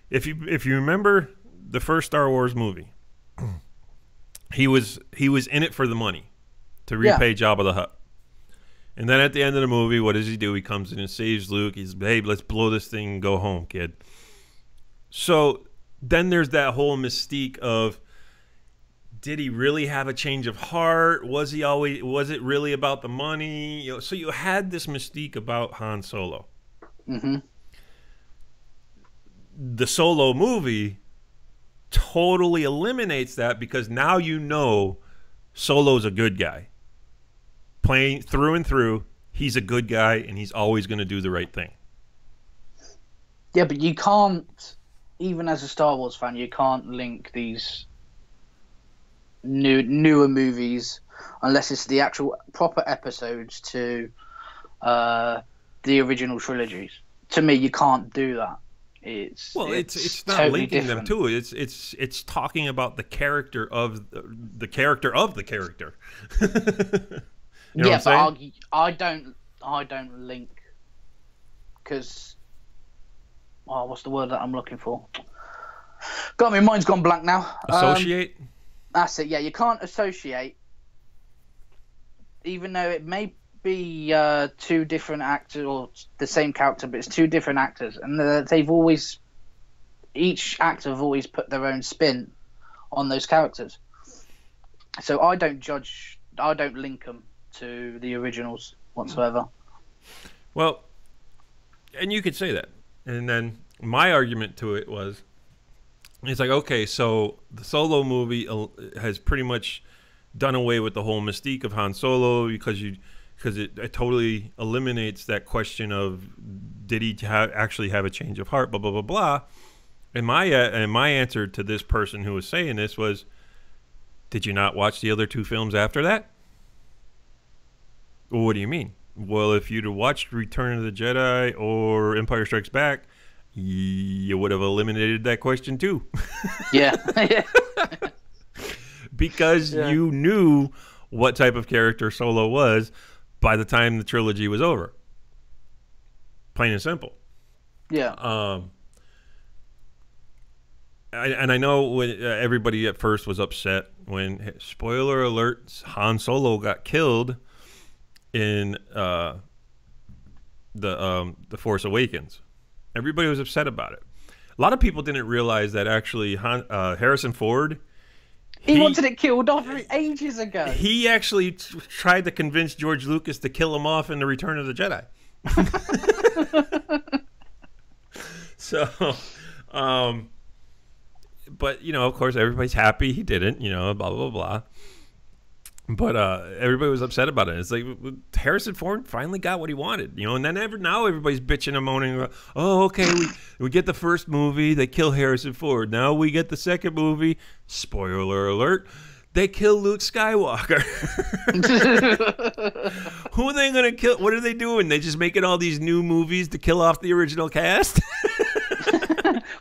If you remember the first Star Wars movie, he was in it for the money, to repay Jabba the Hutt. And then at the end of the movie, what does he do? He comes in and saves Luke. He's, hey, let's blow this thing and go home, kid. So then there's that whole mystique of, did he really have a change of heart? Was it really about the money? So you had this mystique about Han Solo. Mm-hmm. The Solo movie totally eliminates that because now Solo's a good guy. Playing through and through, he's a good guy and he's always going to do the right thing. Yeah, but you can't, even as a Star Wars fan, you can't link these newer movies unless it's the actual proper episodes to the original trilogies. To me, you can't do that. It's not totally linking different. them to it. It's talking about the character of the character of the character. You know what I'm saying? But I don't link, because what's the word that I'm looking for? Got me, mine's gone blank now. Associate? That's it. Yeah, you can't associate, even though it may be 2 different actors or the same character, but it's 2 different actors, and each actor have always put their own spin on those characters. So I don't link them to the originals whatsoever. Well, and you could say that. And then my argument to it was, It's like, okay, so the Solo movie has pretty much done away with the whole mystique of Han Solo because it totally eliminates that question of did he actually have a change of heart, blah blah blah blah. And my answer to this person who was saying this was, did you not watch the other two films after that? Well, what do you mean? Well, if you'd have watched Return of the Jedi or Empire Strikes Back, you would have eliminated that question too. Yeah. Because you knew what type of character Solo was by the time the trilogy was over. Plain and simple. Yeah. And I know when everybody at first was upset when, spoiler alert, Han Solo got killed in the Force Awakens. Everybody was upset about it. A lot of people didn't realize that actually Harrison Ford, he wanted it killed off ages ago. He actually tried to convince George Lucas to kill him off in the Return of the Jedi. So, but you know, of course, everybody's happy he didn't. You know, blah blah blah. But everybody was upset about it. It's like Harrison Ford finally got what he wanted, you know. And then now everybody's bitching and moaning about, oh, okay, we get the first movie, they kill Harrison Ford. Now we get the second movie. Spoiler alert: they kill Luke Skywalker. Who are they gonna kill? What are they doing? They just making all these new movies to kill off the original cast?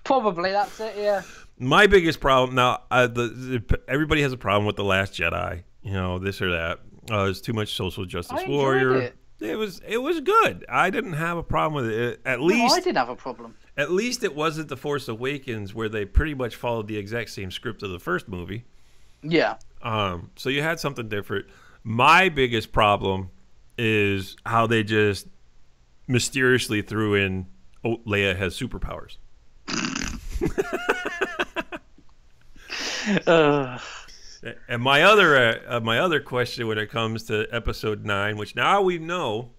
Probably that's it. Yeah. My biggest problem now, everybody has a problem with The Last Jedi. You know, this or that. It's too much social justice warrior. It was good. I didn't have a problem with it. At least I did have a problem. At least it wasn't The Force Awakens, where they pretty much followed the exact same script of the first movie. Yeah. So you had something different. My biggest problem is how they just mysteriously threw in, oh, Leia has superpowers. And my other question when it comes to Episode 9, which now we know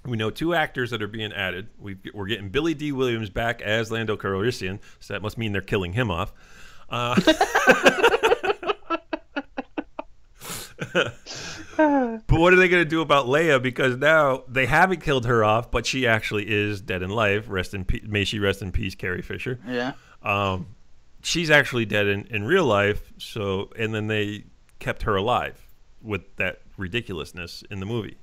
2 actors that are being added. We're getting Billy D. Williams back as Lando Calrissian, so that must mean they're killing him off. But what are they going to do about Leia? Because now they haven't killed her off, but she actually is dead in life. May she rest in peace, Carrie Fisher. Yeah. She's actually dead in real life. And then they kept her alive with that ridiculousness in the movie.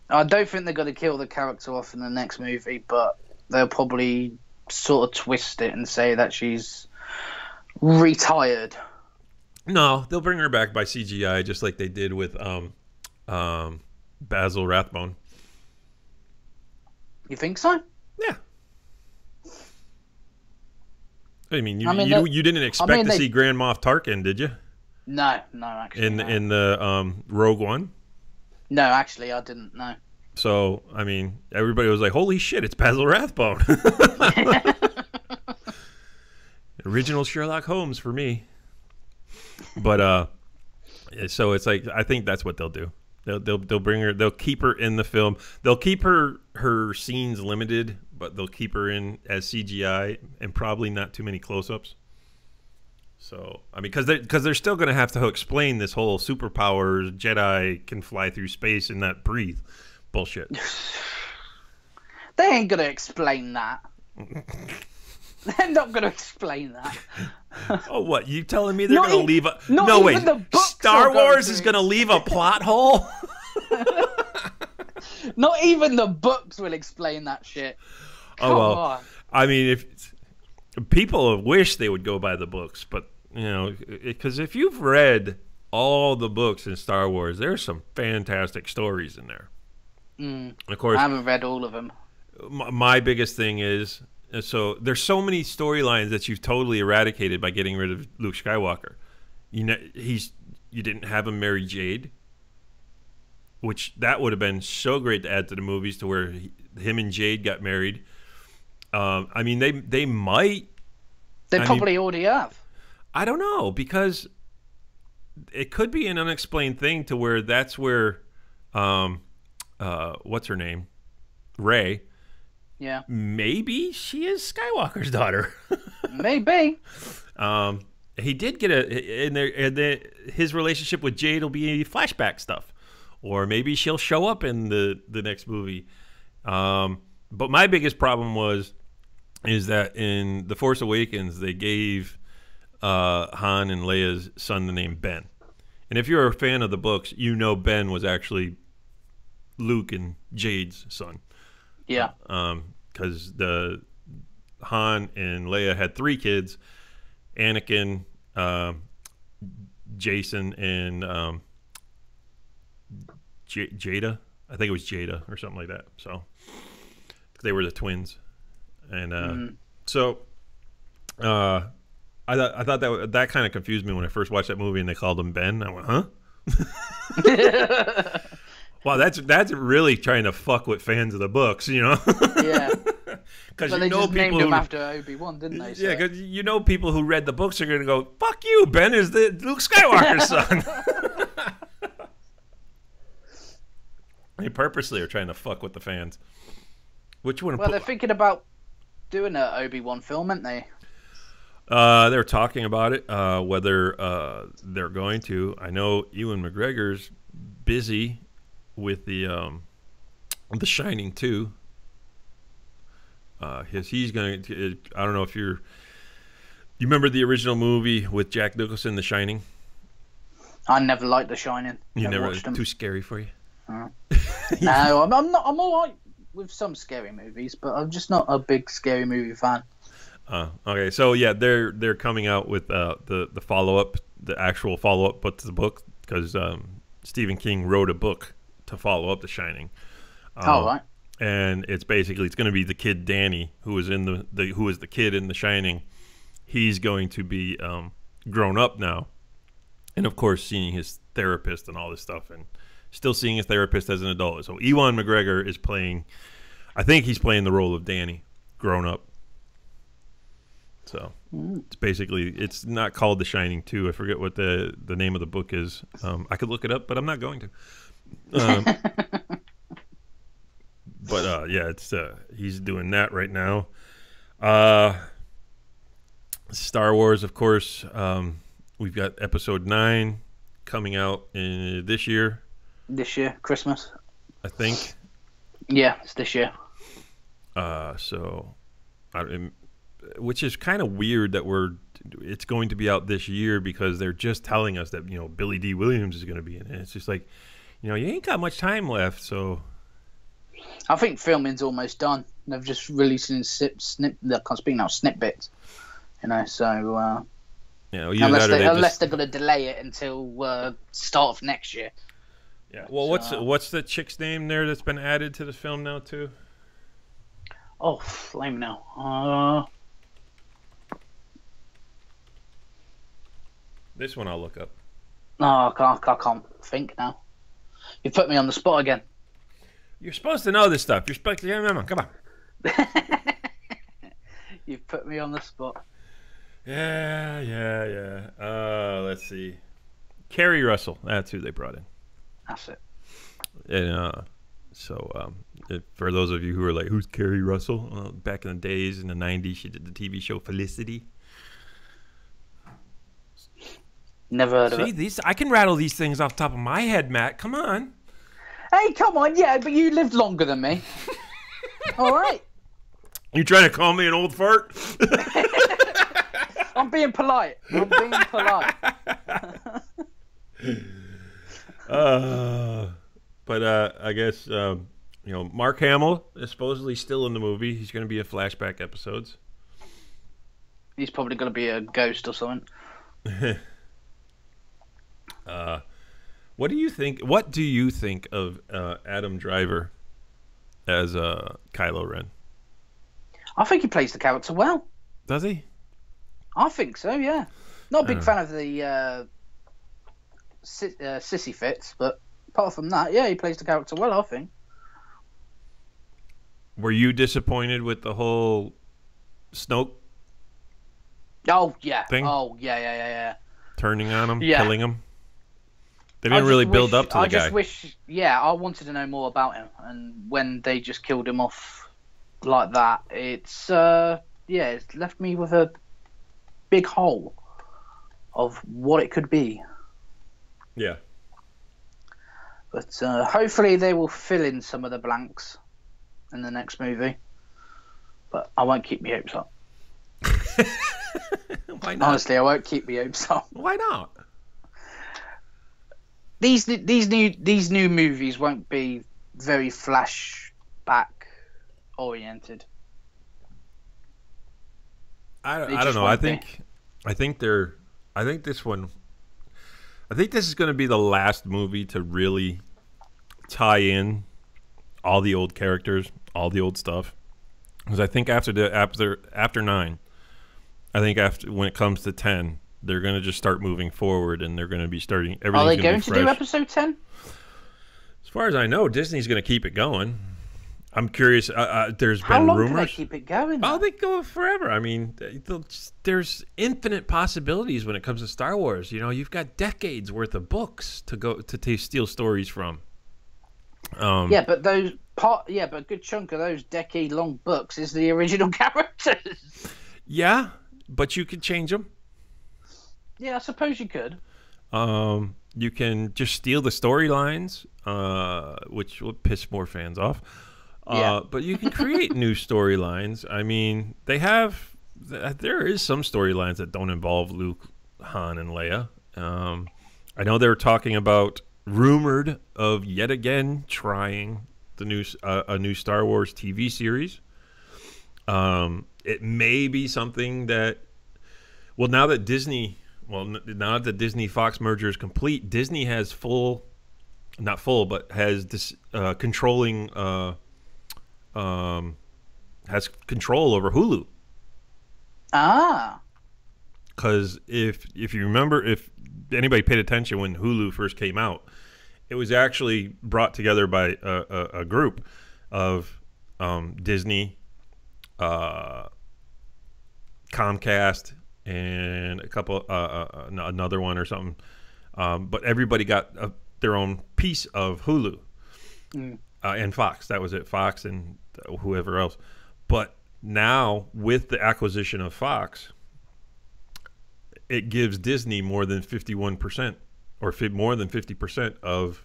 I don't think they're going to kill the character off in the next movie, but they'll probably sort of twist it and say that she's retired. No, they'll bring her back by CGI, just like they did with Basil Rathbone. You think so? Yeah. I mean, you didn't expect to see Grand Moff Tarkin, did you? No, actually. In the Rogue One? No, actually, I didn't. No. So, I mean, everybody was like, "Holy shit, it's Basil Rathbone!" Original Sherlock Holmes for me. But so it's like, I think that's what they'll do. They'll bring her. They'll keep her in the film. They'll keep her scenes limited, but they'll keep her in as CGI and probably not too many close-ups. So, I mean, because they're still going to have to explain this whole superpowers, Jedi can fly through space and not breathe bullshit. They ain't going to explain that. They're not going to explain that. Oh, what? You telling me they're going to leave a... No, wait. Star Wars is going to leave a plot hole? Not even the books will explain that shit. Come on. I mean, if people wish they would go by the books, but, you know, because if you've read all the books in Star Wars, there's some fantastic stories in there. Of course, I haven't read all of them. My biggest thing is... So there's so many storylines that you've totally eradicated by getting rid of Luke Skywalker. You didn't have him marry Jade, which that would have been so great to add to the movies, to where him and Jade got married. I mean, they might. They probably already have. I don't know, because it could be an unexplained thing to where that's where, what's her name, Rey. Yeah. Maybe she is Skywalker's daughter. Maybe. He did get his relationship with Jade will be flashback stuff, or maybe she'll show up in the next movie. But my biggest problem is that in The Force Awakens they gave Han and Leia's son the name Ben, and if you're a fan of the books, you know Ben was actually Luke and Jade's son. Yeah. Because the Han and Leia had 3 kids: Anakin, Jason, and Jada. I think it was Jada or something like that. So they were the twins, and so I thought that kind of confused me when I first watched that movie and they called him Ben. I went, huh? Wow, that's really trying to fuck with fans of the books, you know? Yeah. Because they just named him after Obi-Wan, didn't they? So. Yeah, because you know people who read the books are going to go, fuck you, Ben is the Luke Skywalker's son. They purposely are trying to fuck with the fans. Which one? Well, they're thinking about doing an Obi-Wan film, aren't they? They're talking about it, whether they're going to. I know Ewan McGregor's busy with the Shining 2. He's going to. I don't know if you remember the original movie with Jack Nicholson, The Shining. I never liked The Shining. You never watched them. Too scary for you? No, I'm not. I'm all right with some scary movies, but I'm just not a big scary movie fan. Okay, so yeah, they're coming out with the follow up, the actual follow up, but to the book, because Stephen King wrote a book to follow up The Shining. Right. And it's going to be the kid Danny, who is in who is the kid in The Shining. He's going to be grown up now, and of course seeing his therapist and all this stuff, and still seeing his therapist as an adult. So Ewan McGregor is playing. I think he's playing the role of Danny, grown up. So it's not called The Shining 2. I forget what the name of the book is. I could look it up, but I'm not going to. But yeah, it's he's doing that right now. Star Wars, of course. We've got Episode 9 coming out this year. This year, Christmas, I think. Yeah, it's this year. Which is kind of weird that it's going to be out this year, because they're just telling us that, Billy D. Williams is going to be in it. It's just like, you ain't got much time left, so. I think filming's almost done. They've just releasing snippets, so. Unless they're going to delay it until start of next year. Yeah. Well, what's the chick's name there that's been added to the film now too? Oh, flame now. This one I'll look up. No, I can't think now. You put me on the spot again. You're supposed to know this stuff. You're supposed to remember. Come on. You've put me on the spot. Yeah. Let's see. Kerry Russell. That's who they brought in. That's it. And for those of you who are like, who's Kerry Russell? Well, back in the days, in the 90s, she did the TV show Felicity. Never heard of it. See, I can rattle these things off the top of my head, Matt. Come on. Hey, come on. Yeah, but you lived longer than me. All right. You trying to call me an old fart? I'm being polite. But I guess Mark Hamill is supposedly still in the movie. He's going to be in flashback episodes. He's probably going to be a ghost or something. What do you think of Adam Driver as Kylo Ren? I think he plays the character well. Does he? I think so, yeah. Not a big fan of the sissy fits, but apart from that, yeah, he plays the character well, I think. Were you disappointed with the whole Snoke thing? Oh, yeah. Turning on him, killing him? They didn't really build up to the guy. I wanted to know more about him, and when they just killed him off like that, it's left me with a big hole of what it could be. Yeah. But hopefully they will fill in some of the blanks in the next movie. But I won't keep my hopes up. Why not? Honestly, I won't keep my hopes up. Why not? These new movies won't be very flashback oriented. I don't know. I think this is going to be the last movie to really tie in all the old characters, all the old stuff. Because I think after 9, I think when it comes to 10, they're going to just start moving forward, and they're going to be starting. Are they going to do episode 10? As far as I know, Disney's going to keep it going. I'm curious. There's How been long rumors. Can they keep it going? Oh, they go forever. I mean, there's infinite possibilities when it comes to Star Wars. You know, you've got decades worth of books to steal stories from. Yeah, but a good chunk of those decade-long books is the original characters. Yeah, but you could change them. Yeah, I suppose you could. You can just steal the storylines, which will piss more fans off. But you can create new storylines. I mean, there is some storylines that don't involve Luke, Han, and Leia. I know they were talking about, rumored of yet again trying a new Star Wars TV series. It may be something that, now that the Disney Fox merger is complete, Disney has has this controlling. Has control over Hulu. Because if you remember, if anybody paid attention when Hulu first came out, it was actually brought together by a group of Disney, Comcast, and a couple another one or something. But everybody got their own piece of Hulu. And Fox. That was it. Fox and whoever else. But now, with the acquisition of Fox, it gives Disney more than 51% or more than 50% of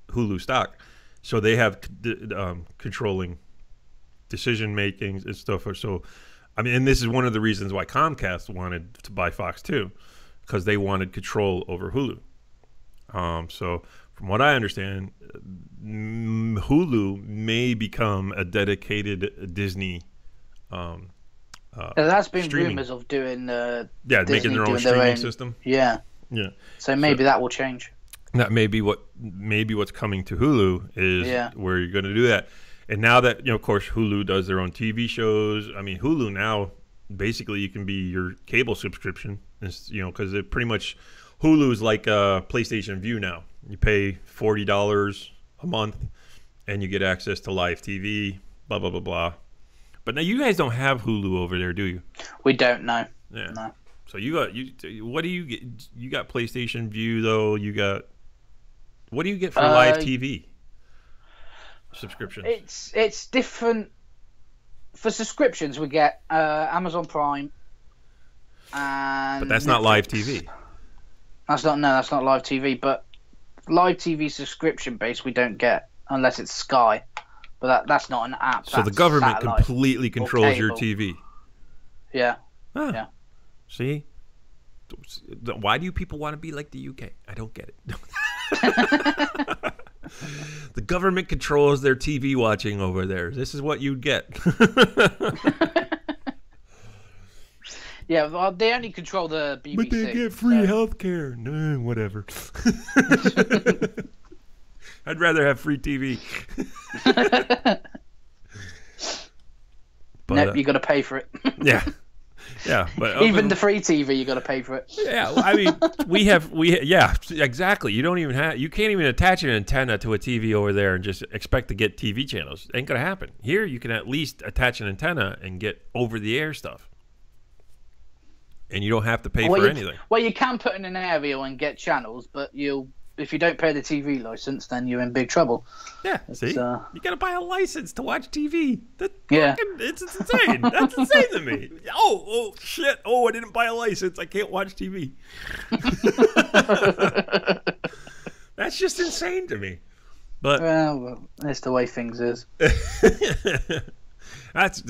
Hulu stock. So they have controlling decision making and stuff. So, I mean, and this is one of the reasons why Comcast wanted to buy Fox too, because they wanted control over Hulu. So from what I understand, Hulu may become a dedicated Disney. There's been streaming. rumors of doing making their own streaming system. Yeah. So maybe that will change. That may be what's coming to Hulu is where you're going to do that. And now that, of course, Hulu does their own TV shows. I mean, Hulu now, basically you can be your cable subscription, because it pretty much, Hulu is like a PlayStation View now. You pay $40 a month and you get access to live TV, blah, blah, blah, blah. But now you guys don't have Hulu over there, do you? We don't, no. Yeah. No. So what do you get? You got PlayStation View, though. What do you get for live TV subscriptions? It's different. For subscriptions, we get Amazon Prime, and but that's not live TV. That's not live TV. But live TV subscription base we don't get unless it's Sky. But that's not an app. So the government completely controls your TV. Yeah. Ah. Yeah. See? Why do you people want to be like the UK? I don't get it. The government controls their TV watching over there. This is what you'd get. Yeah, well, they only control the BBC. But they get free health care. No, whatever. I'd rather have free TV. But, nope, you got to pay for it. Yeah. Yeah, but even the free TV, you got to pay for it. Yeah, well, I mean, yeah, exactly. You can't even attach an antenna to a TV over there and just expect to get TV channels. Ain't gonna happen. Here, you can at least attach an antenna and get over-the-air stuff, and you don't have to pay for anything. Well, you can put in an aerial and get channels, but you'll if you don't pay the TV license, then you're in big trouble. Yeah, see, you gotta buy a license to watch TV. It's insane. That's insane to me. Oh shit! Oh, I didn't buy a license. I can't watch TV. That's just insane to me. But well, that's the way things is. That's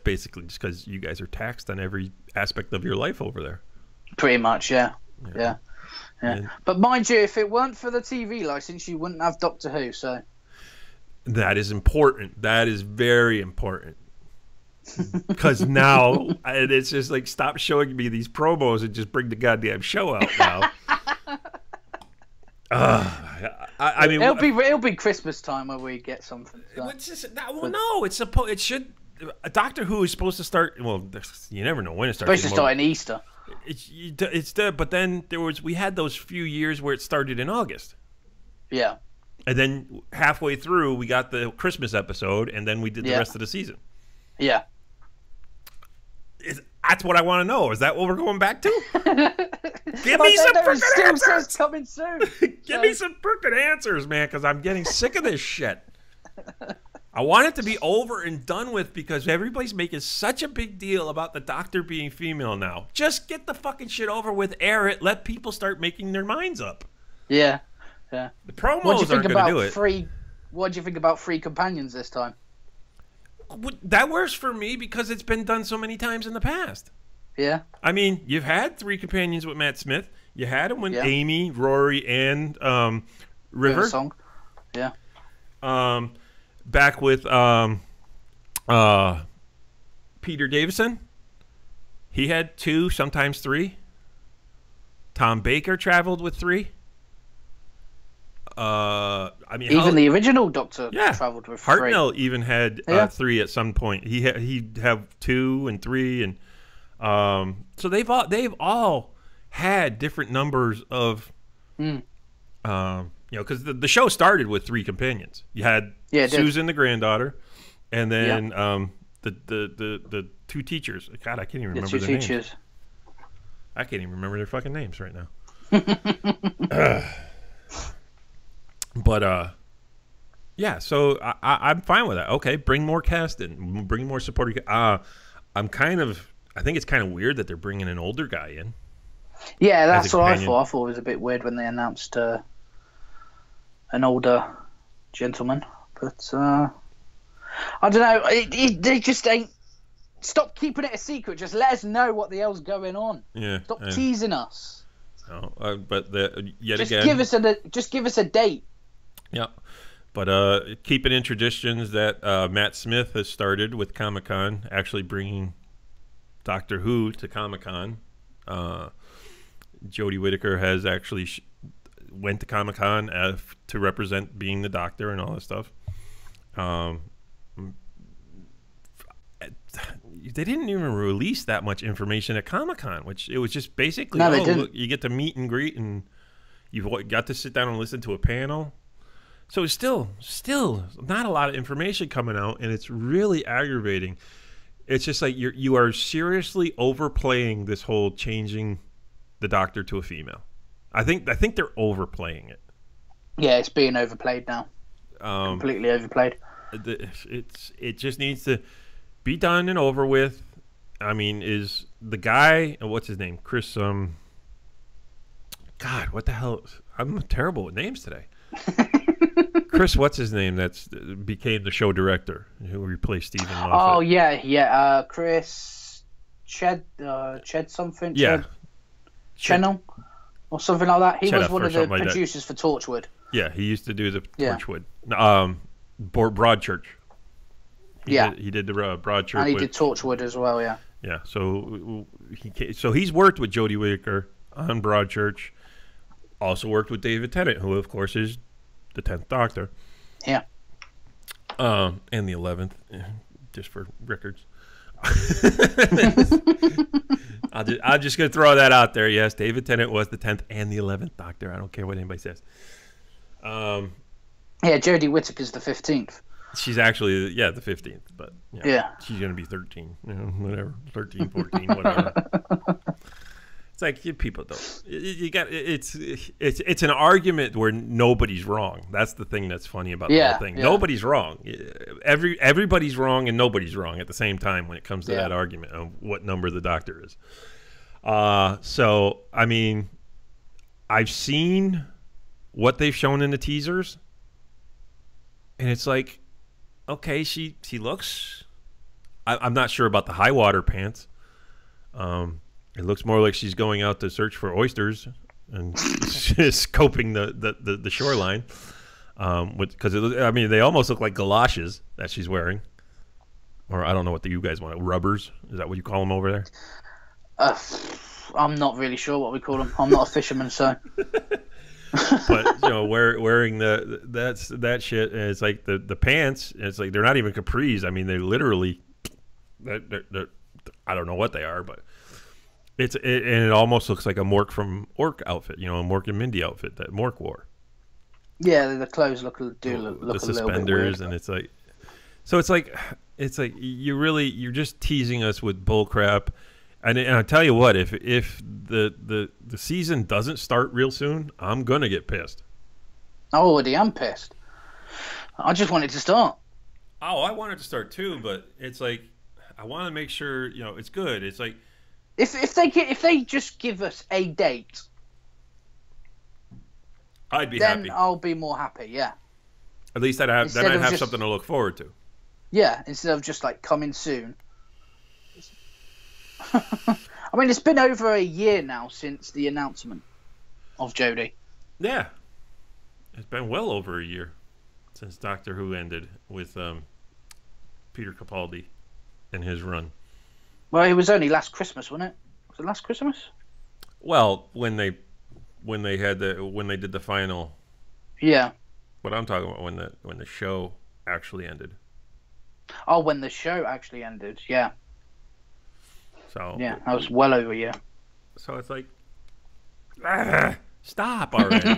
basically just because you guys are taxed on every aspect of your life over there. Pretty much, yeah. But mind you, if it weren't for the TV license, you wouldn't have Doctor Who. So that is important. That is very important. Because now it's just like, stop showing me these promos and just bring the goddamn show out now. I mean, it'll be Christmas time when we get something. So. It should. Doctor Who is supposed to start. Well, you never know when it starts. Supposed to start in Easter. But then we had those few years where it started in August. Yeah. And then halfway through, we got the Christmas episode, and then we did the rest of the season. Yeah. That's what I want to know. Is that what we're going back to? Give me some freaking answers. Says coming soon. Give me some freaking answers, man, because I'm getting sick of this shit. I want it to be over and done with because everybody's making such a big deal about the Doctor being female now. Just get the fucking shit over with, air it, let people start making their minds up. Yeah. The promos aren't going to do it. What do you think about Free Companions this time? That works for me because it's been done so many times in the past. Yeah. I mean, you've had Three Companions with Matt Smith. You had them with Amy, Rory, and River. Song. Yeah. Back with Peter Davison. He had 2, sometimes 3. Tom Baker traveled with 3. I mean, even the original Doctor traveled with 3. Hartnell even had 3 at some point. He'd have 2 and 3, and so they've all had different numbers of, because the show started with 3 companions. You had Susan, the granddaughter, and then the 2 teachers. God, I can't even remember their names. I can't even remember their fucking names right now. But so I'm fine with that. Okay, bring more cast in, bring more supporting. I think it's kind of weird that they're bringing an older guy in. Yeah, that's what I thought. I thought it was a bit weird when they announced an older gentleman, but I don't know. They just ain't. Stop keeping it a secret. Just let us know what the hell's going on. Yeah. Stop teasing us. No, but just give us a date. Yeah, but keeping in traditions that Matt Smith has started with Comic-Con, actually bringing Doctor Who to Comic-Con. Jodie Whittaker has actually went to Comic-Con to represent being the Doctor and all that stuff. They didn't even release that much information at Comic-Con, which it was just basically, look, you get to meet and greet, and you've got to sit down and listen to a panel. So it's still not a lot of information coming out, and it's really aggravating. It's just like you are seriously overplaying this whole changing the Doctor to a female. I think they're overplaying it. Yeah, it's being overplayed now. Completely overplayed. It just needs to be done and over with. I mean, is the guy, what's his name? Chris, God, what the hell? I'm terrible with names today. Chris, what's his name? That's became the show director who replaced Stephen Moffat. Oh yeah. Chris Ched something. Yeah. Chennel or something like that. He Cheddar was one of the producers for Torchwood. Yeah, he used to do the Torchwood. Broadchurch. He did the Broadchurch. And he did Torchwood as well. Yeah. Yeah. So he's worked with Jodie Whittaker on Broadchurch. Also worked with David Tennant, who of course is the 10th Doctor. Yeah. And the 11th, just for records. I'm just going to throw that out there. Yes, David Tennant was the 10th and the 11th Doctor. I don't care what anybody says. Yeah, Jodie Whittaker's the 15th. She's actually, the 15th, but she's going to be 13. Whatever, 13, 14, whatever. It's like people don't. You got it's an argument where nobody's wrong. That's the thing that's funny about the whole thing. Yeah. Nobody's wrong. Everybody's wrong and nobody's wrong at the same time when it comes to that argument of what number the doctor is. So I mean, I've seen what they've shown in the teasers, and it's like, okay, she looks. I'm not sure about the high water pants. It looks more like she's going out to search for oysters and scoping the shoreline. Because I mean, they almost look like galoshes that she's wearing, or I don't know what you guys want. Rubbers? Is that what you call them over there? I'm not really sure what we call them. I'm not a fisherman, so. But wearing that shit, and it's like the pants. It's like they're not even capris. I mean, they literally. They're, I don't know what they are, but. And it almost looks like a Mork from Ork outfit, a Mork and Mindy outfit that Mork wore. Yeah, the clothes look a little bit suspenders, weird. And it's like you're just teasing us with bull crap. And I tell you what, if the season doesn't start real soon, I'm gonna get pissed. I already am pissed. I just want it to start. Oh, I want it to start too, but it's like I want to make sure it's good. It's like. If they just give us a date, I'd be happy. Then I'll be more happy. Yeah. At least I'd have something to look forward to. Yeah, instead of just like coming soon. I mean, it's been over a year now since the announcement of Jodie. Yeah, it's been well over a year since Doctor Who ended with Peter Capaldi and his run. Well, it was only last Christmas, wasn't it? Was it last Christmas? Well, when they did the final. Yeah. But I'm talking about when the show actually ended. Oh, when the show actually ended, yeah. So. Yeah, that was well over a year. So it's like, stop already.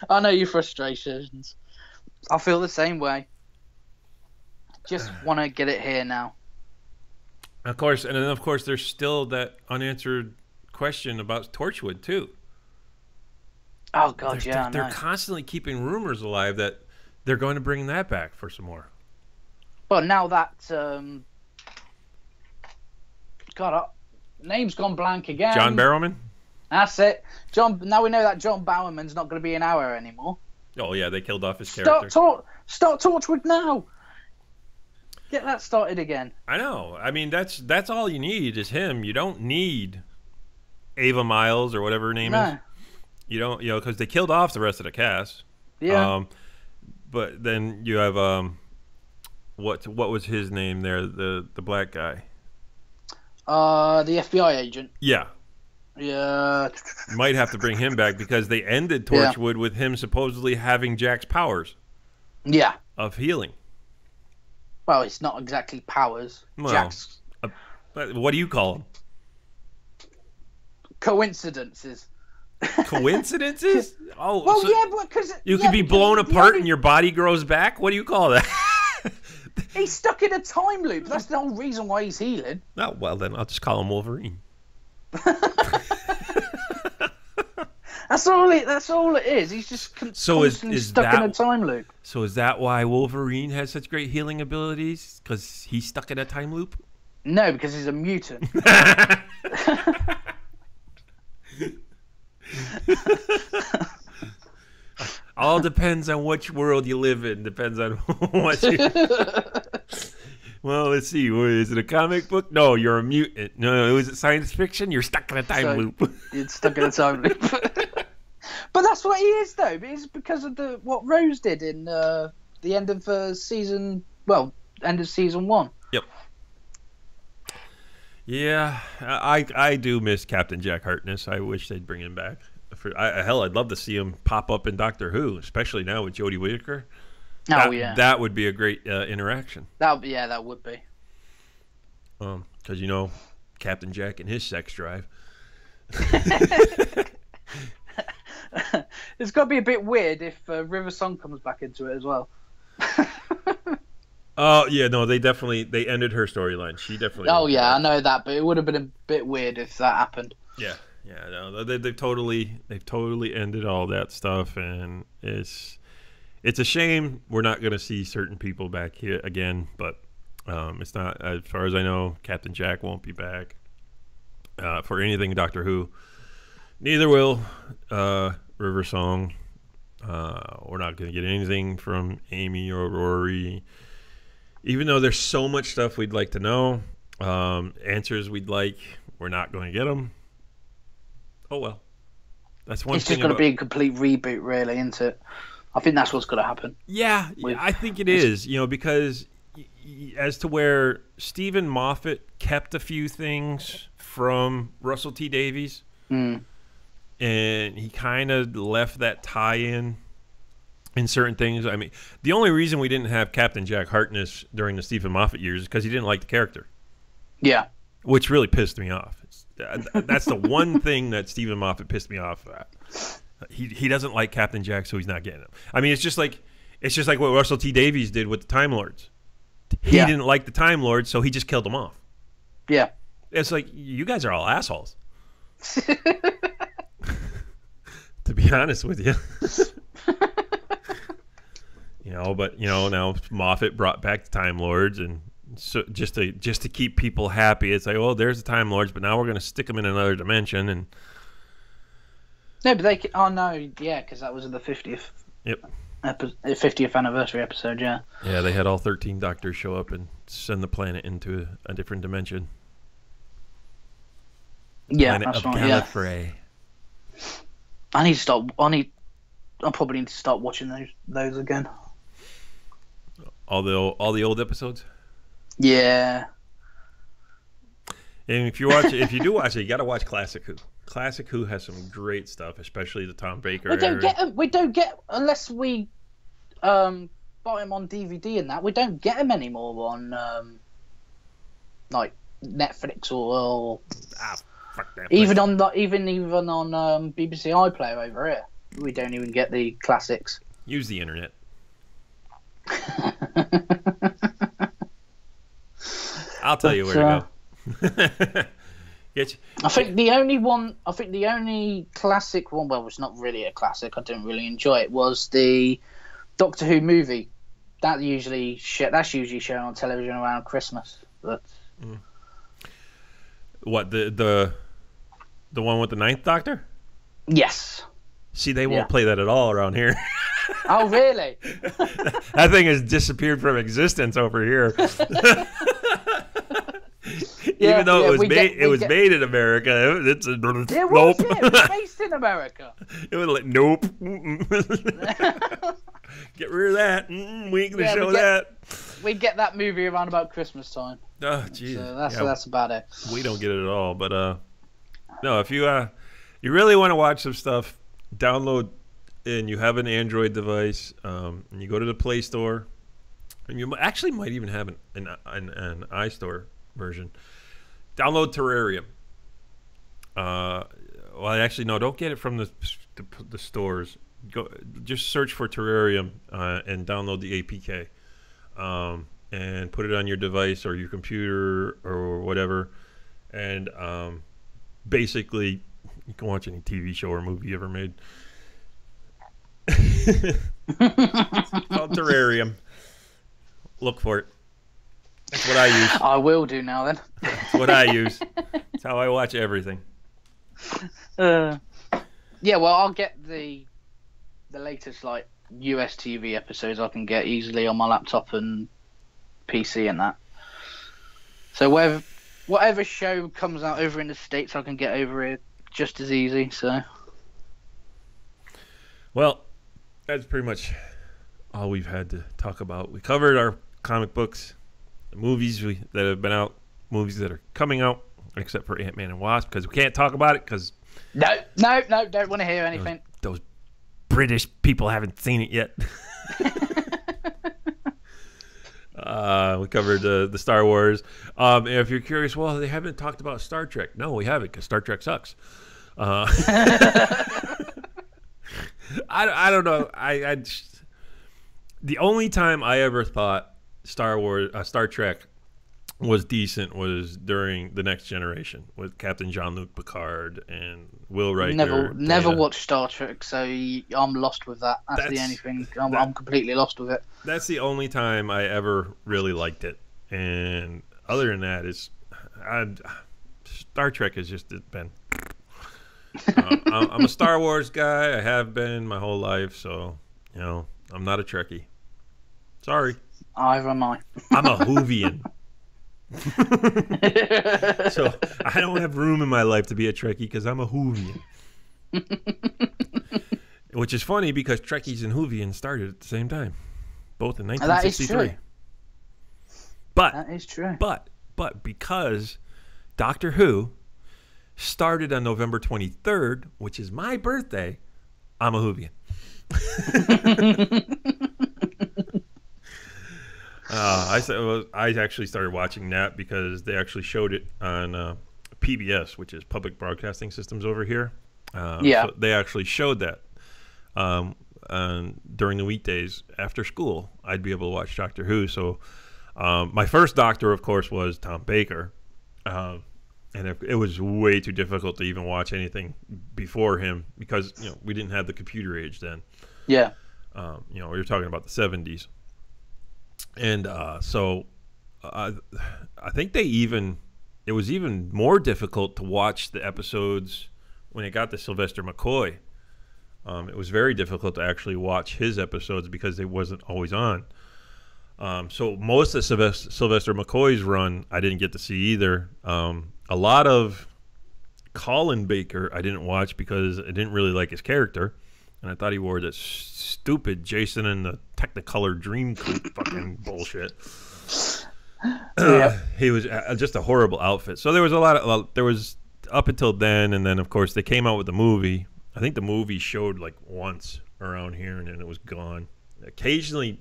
I know your frustrations. I feel the same way. Just want to get it here now. Of course, and then of course there's still that unanswered question about Torchwood too. Oh God, they're constantly keeping rumors alive that they're going to bring that back for some more. Well, now that name's gone blank again. John Barrowman. That's it. Now we know that John Bowerman's not going to be an hour anymore. Oh yeah, they killed off his character. Start Torchwood now. Get that started again. I know. I mean, that's all you need is him. You don't need Ava Miles or whatever her name is. You don't, because they killed off the rest of the cast. Yeah. But then you have what was his name there? The black guy. The FBI agent. Yeah. Yeah. Might have to bring him back because they ended Torchwood with him supposedly having Jack's powers. Yeah. Of healing. Well, it's not exactly powers. Well, Jack's. What do you call them? Coincidences. Coincidences? Oh, well, so yeah, because you could be blown apart and your body grows back. What do you call that? He's stuck in a time loop. That's the whole reason why he's healing. Oh, well, then I'll just call him Wolverine. That's all it is. He's just constantly stuck in a time loop. So is that why Wolverine has such great healing abilities? Because he's stuck in a time loop? No, because he's a mutant. All depends on which world you live in. Depends on what you... Well, let's see. Is it a comic book? No, you're a mutant. No, is it science fiction? You're stuck in a time loop. You're stuck in a time loop. But that's what he is, though. It's because of what Rose did in the end of season 1. Yep. Yeah, I do miss Captain Jack Harkness. I wish they'd bring him back. Hell, I'd love to see him pop up in Doctor Who, especially now with Jodie Whittaker. That would be a great interaction. That would be. Because Captain Jack and his sex drive. It's got to be a bit weird if River Song comes back into it as well. Oh yeah, no, they ended her storyline. She definitely. Oh won't be yeah, I back. know that, but it would have been a bit weird if that happened. Yeah, yeah, no, they've totally ended all that stuff, and it's a shame we're not going to see certain people back here again. But it's not, as far as I know, Captain Jack won't be back for anything Doctor Who. Neither will River Song. We're not going to get anything from Amy or Rory. Even though there's so much stuff we'd like to know, answers we'd like, we're not going to get them. Oh well, that's one It's thing. just going to be a complete reboot, really, isn't it? I think that's what's going to happen. Yeah, I think it is. Because as to where Stephen Moffat kept a few things from Russell T Davies, and he kind of left that tie-in certain things. I mean, the only reason we didn't have Captain Jack Harkness during the Stephen Moffat years is because he didn't like the character. Yeah. Which really pissed me off. That's the one thing that Stephen Moffat pissed me off at. He doesn't like Captain Jack, so he's not getting him. I mean, it's just like what Russell T Davies did with the Time Lords. He didn't like the Time Lords, so he just killed them off. Yeah. It's like, you guys are all assholes. To be honest with you. But now Moffat brought back the Time Lords, and so just to keep people happy, it's like, well, there's the Time Lords, but now we're going to stick them in another dimension. And no, but they can, oh no, yeah, because that was in the 50th. Yep. 50th anniversary episode, yeah. Yeah, they had all 13 doctors show up and send the planet into a different dimension. Yeah, Planet that's of right. Gallifrey. Yeah. I probably need to start watching those again. All the old episodes. Yeah. And if you do watch it, you got to watch Classic Who. Classic Who has some great stuff, especially the Tom Baker. We don't get unless we buy them on DVD and that. We don't get them anymore on like Netflix or fuck that even on BBC iPlayer over here. We don't even get the classics. Use the internet. I'll tell you where to go. I think the only classic one, well, it's not really a classic, I didn't really enjoy it, was the Doctor Who movie. That's usually shown on television around Christmas. But what, the one with the Ninth Doctor? Yes. See, they won't play that at all around here. Oh, really? That thing has disappeared from existence over here. Even though it was made in America, it was based in America. It was like, nope. Get rid of that. We ain't gonna show that. We get that movie around about Christmas time. Oh, jeez. So that's about it. We don't get it at all. But no, if you really want to watch some stuff, download, and you have an Android device, and you go to the Play Store, and you actually might even have an iStore version. Download Terrarium. Well, actually, no, don't get it from the stores. Just search for Terrarium and download the APK, and put it on your device or your computer or whatever. And basically, you can watch any TV show or movie ever made. It's called Terrarium. Look for it. That's what I use. I will do now then. That's what I use. That's how I watch everything. Yeah, well, I'll get the latest like US TV episodes I can get easily on my laptop and PC and that. So whatever show comes out over in the States, I can get over here just as easy. So, well, that's pretty much all we've had to talk about. We covered our comic books, the movies that have been out, movies that are coming out, except for Ant-Man and Wasp, because we can't talk about it because no, don't want to hear anything. Those British people haven't seen it yet. We covered the Star Wars. If you're curious, well, they haven't talked about Star Trek. No, we haven't, because Star Trek sucks. I don't know. The only time I ever thought Star Trek was decent was during the Next Generation with Captain Jean-Luc Picard and Will Riker. Never watched Star Trek, so I'm lost with that. That's the only thing. I'm completely lost with it. That's the only time I ever really liked it, and other than that, Star Trek has just been. I'm a Star Wars guy. I have been my whole life, so I'm not a Trekkie. Sorry. Either am I. I'm a Whovian. So I don't have room in my life to be a Trekkie because I'm a Whovian. Which is funny because Trekkies and Whovians started at the same time, both in 1963. That is true. That is true. But because Doctor Who started on November 23rd, which is my birthday, I'm a Whovian. I actually started watching that because they actually showed it on PBS, which is Public Broadcasting Systems over here. So they actually showed that during the weekdays after school. I'd be able to watch Doctor Who. So my first Doctor, of course, was Tom Baker. And it was way too difficult to even watch anything before him because we didn't have the computer age then. Yeah. We were talking about the 70s. And so I think it was even more difficult to watch the episodes when it got to Sylvester McCoy. It was very difficult to actually watch his episodes because they wasn't always on. So most of Sylvester McCoy's run I didn't get to see either. A lot of Colin Baker I didn't watch because I didn't really like his character. And I thought he wore this stupid Jason and the Technicolor Dream Coupe fucking bullshit. He was just a horrible outfit. So there was there was up until then, and then of course they came out with the movie. I think the movie showed like once around here, and then it was gone. Occasionally,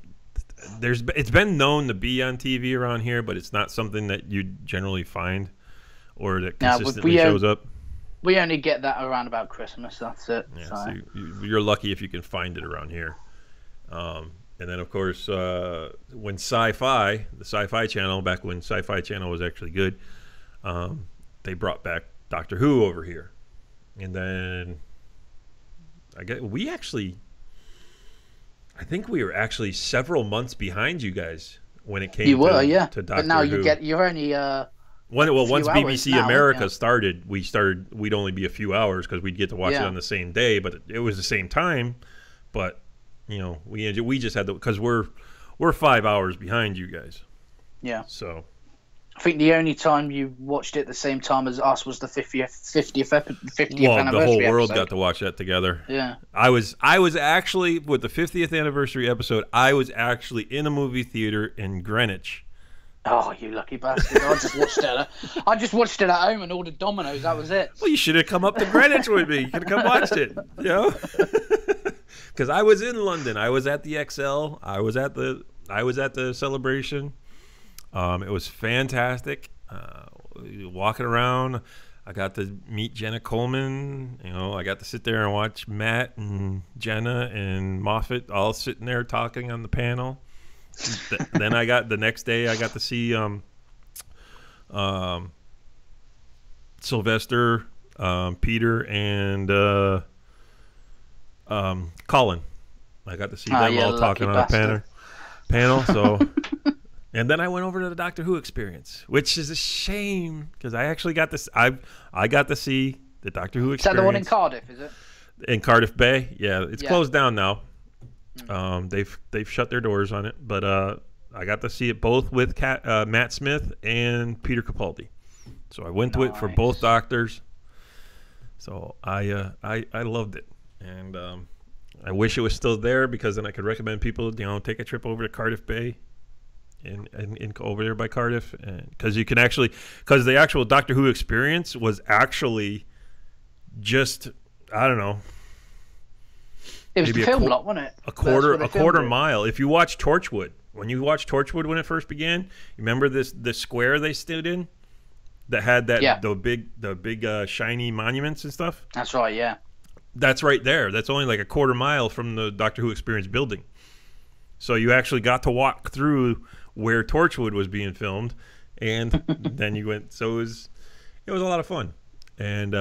it's been known to be on TV around here, but it's not something that you generally find or that consistently shows up. We only get that around about Christmas. That's it. Yeah, so you're lucky if you can find it around here. And then, of course, when the Sci-Fi Channel, back when Sci-Fi Channel was actually good, they brought back Doctor Who over here. And then I think we were actually several months behind you guys when it came to Doctor but now Who. you're only once BBC now, America started, we'd only be a few hours because we'd get to watch it on the same day, but it was the same time. But we just had to, because we're 5 hours behind you guys. Yeah. So I think the only time you watched it at the same time as us was the 50th anniversary. Well, the whole world got to watch that together. Yeah. I was actually, with the 50th anniversary episode, I was actually in a movie theater in Greenwich. Oh, you lucky bastard! I just watched it at home and ordered Domino's. That was it. Well, you should have come up to Greenwich with me. You could have come watched it. Because I was in London. I was at the XL. I was at the celebration. It was fantastic. Walking around, I got to meet Jenna Coleman. I got to sit there and watch Matt and Jenna and Moffat all sitting there talking on the panel. Then the next day I got to see Sylvester, Peter, and Colin. I got to see them all talking on a panel. So, and then I went over to the Doctor Who experience, which is a shame because I actually got this. I got to see the Doctor Who experience. Is that the one in Cardiff? Is it? In Cardiff Bay? Yeah, it's closed down now. They've shut their doors on it, but I got to see it both with Matt Smith and Peter Capaldi. So I went to it for both Doctors. So I loved it, and I wish it was still there because then I could recommend people take a trip over to Cardiff Bay and over there by Cardiff, because you can because the actual Doctor Who experience was actually just I don't know. It was the film lot, wasn't it? A quarter mile. If you watch Torchwood, when you watched Torchwood when it first began, you remember the square they stood in that had the big shiny monuments and stuff? That's right, yeah. That's right there. That's only like a quarter mile from the Doctor Who Experience building. So you actually got to walk through where Torchwood was being filmed, and then you went. So it was a lot of fun, and